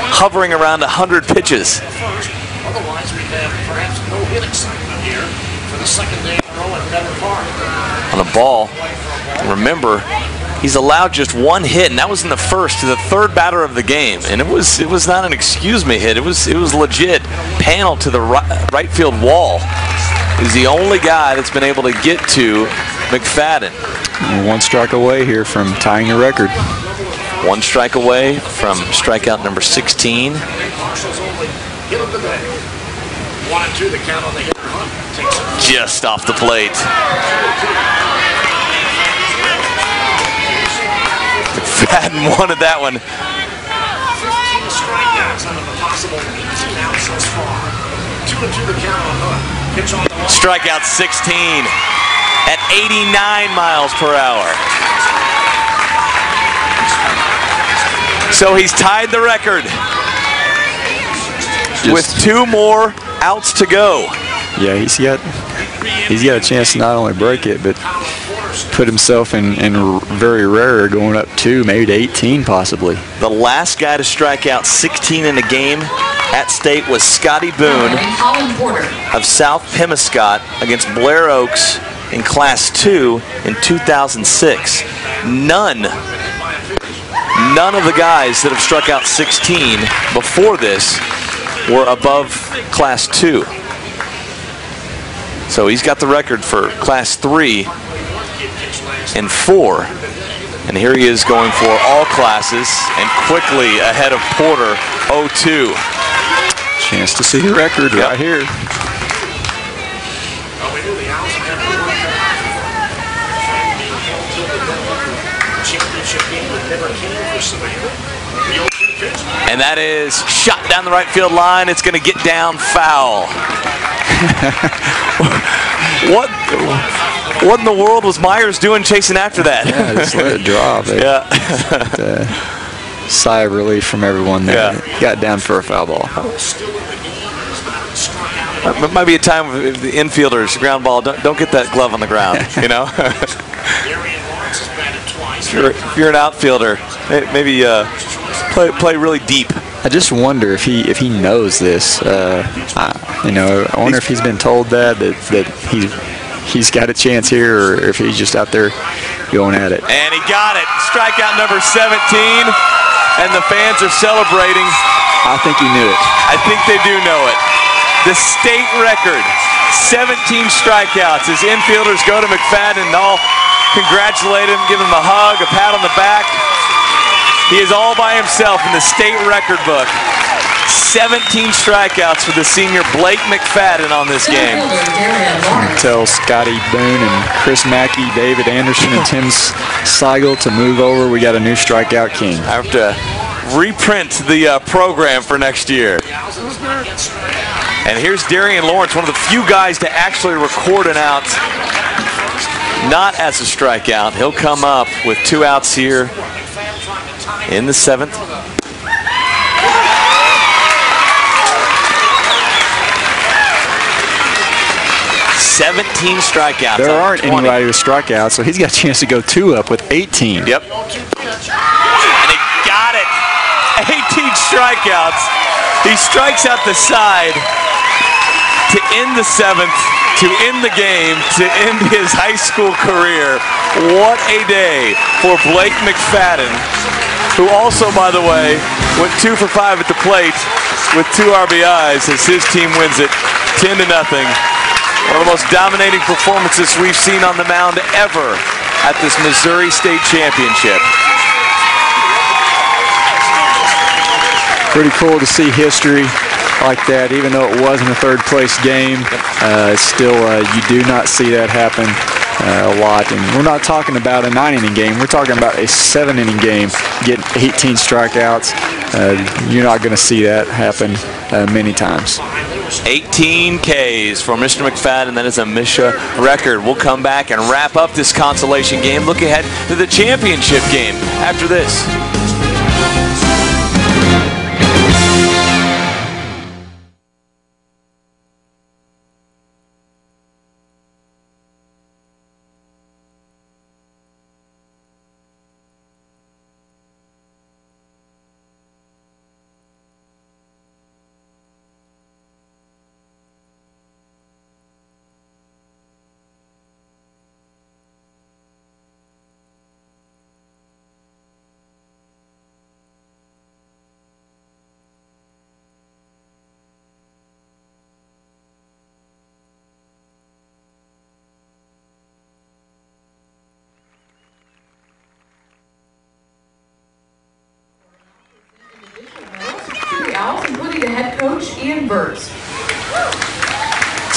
hovering around 100 pitches. Otherwise, we have perhaps no hit excitement here for the 2nd day in a row at Meador Park. On a ball, remember, he's allowed just 1 hit, and that was in the 1st to the 3rd batter of the game. And it was not an excuse me hit. It was legit. Panel to the right field wall. He's the only guy that's been able to get to Mcfaden. 1 strike away here from tying the record. 1 strike away from strikeout number 16. Marshall's only hit of the day. 1-2 the count on the hitter. Hunt takes it. Just off the plate. Mcfaden wanted that one. 15 strikeouts out of a possible 18 outs thus far. 2-2 the count on Hunt. Pitch on the line. Strikeout 16 at 89 miles per hour. So he's tied the record with 2 more outs to go. Yeah, he's got a chance to not only break it, but put himself in very rare, going up 2, maybe to 18 possibly. The last guy to strike out 16 in a game at state was Scotty Boone of South Pemiscot against Blair Oaks in Class 2 in 2006. None of the guys that have struck out 16 before this were above Class 2. So he's got the record for Class 3 and 4. And here he is going for all classes and quickly ahead of Porter, 0-2. Chance to see the record right here. And that is shot down the right field line. It's going to get down foul. What in the world was Myers doing chasing after that? Yeah, just let it drop. Sigh of relief from everyone there. Yeah. Got down for a foul ball. It might be a time if the infielders ground ball, don't get that glove on the ground, you know? If you're an outfielder, maybe play really deep. I just wonder if he knows this. I wonder if he's been told that he's got a chance here, or if he's just out there going at it. And he got it. Strikeout number 17, and the fans are celebrating. I think he knew it. I think they do know it. The state record, 17 strikeouts. As infielders go to Mcfaden and all congratulate him, give him a hug, a pat on the back. He is all by himself in the state record book. 17 strikeouts for the senior Blake Mcfaden on this game. Tell Scotty Boone and Chris Mackey, David Anderson, and Tim Seigel to move over. We got a new strikeout king. I have to reprint the program for next year. And here's Darian Lawrence, one of the few guys to actually record an out not as a strikeout. He'll come up with 2 outs here in the 7th. '17 strikeouts. There aren't anybody with strikeouts, so he's got a chance to go 2 up with 18. Yep. And he got it. 18 strikeouts. He strikes out the side to end the 7th, to end the game, to end his high school career. What a day for Blake Mcfaden, who also, by the way, went 2 for 5 at the plate with 2 RBIs as his team wins it 10-0. One of the most dominating performances we've seen on the mound ever at this Missouri State Championship. Pretty cool to see history like that, even though it wasn't a 3rd place game. Still, you do not see that happen a lot. And we're not talking about a 9-inning game. We're talking about a 7-inning game, getting 18 strikeouts. You're not going to see that happen many times. 18 Ks for Mr. McFadden. That is a MSHSAA record. We'll come back and wrap up this consolation game. Look ahead to the championship game after this. Including the head coach, Ian Burns.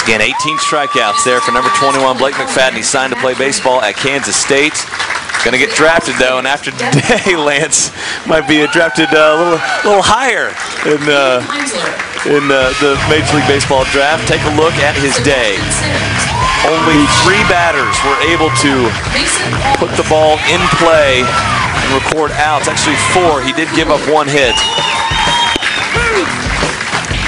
Again, 18 strikeouts there for number 21, Blake Mcfaden. He signed to play baseball at Kansas State. Going to get drafted, though, and after today, Lance might be drafted a little higher in the Major League Baseball draft. Take a look at his day. Only 3 batters were able to put the ball in play and record outs. Actually 4. He did give up 1 hit.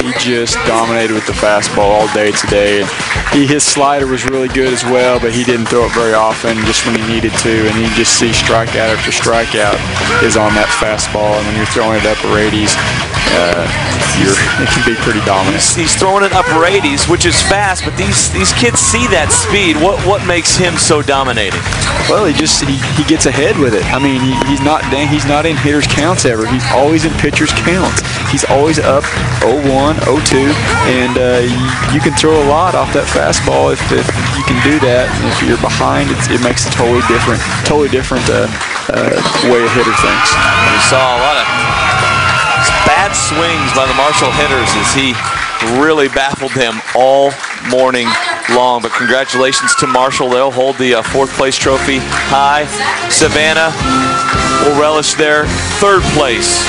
He just dominated with the fastball all day today. His slider was really good as well, but he didn't throw it very often, just when he needed to. And you just see strikeout after strikeout is on that fastball. And when you're throwing it upper 80s, it can be pretty dominant. He's throwing it upper 80s, which is fast, but these kids see that speed. What makes him so dominating? Well, he gets ahead with it. I mean, he's not in hitters' counts ever. He's always in pitchers' counts. He's always up 0-1, 0-2, and you can throw a lot off that fastball if you can do that. And if you're behind, it makes a totally different way a hitter thinks. We saw a lot of bad swings by the Marshall hitters as he really baffled them all morning long. But congratulations to Marshall. They'll hold the 4th place trophy high. Savannah will relish their 3rd place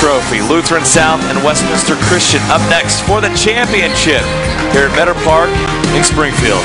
trophy. Lutheran South and Westminster Christian up next for the championship here at Meador Park in Springfield.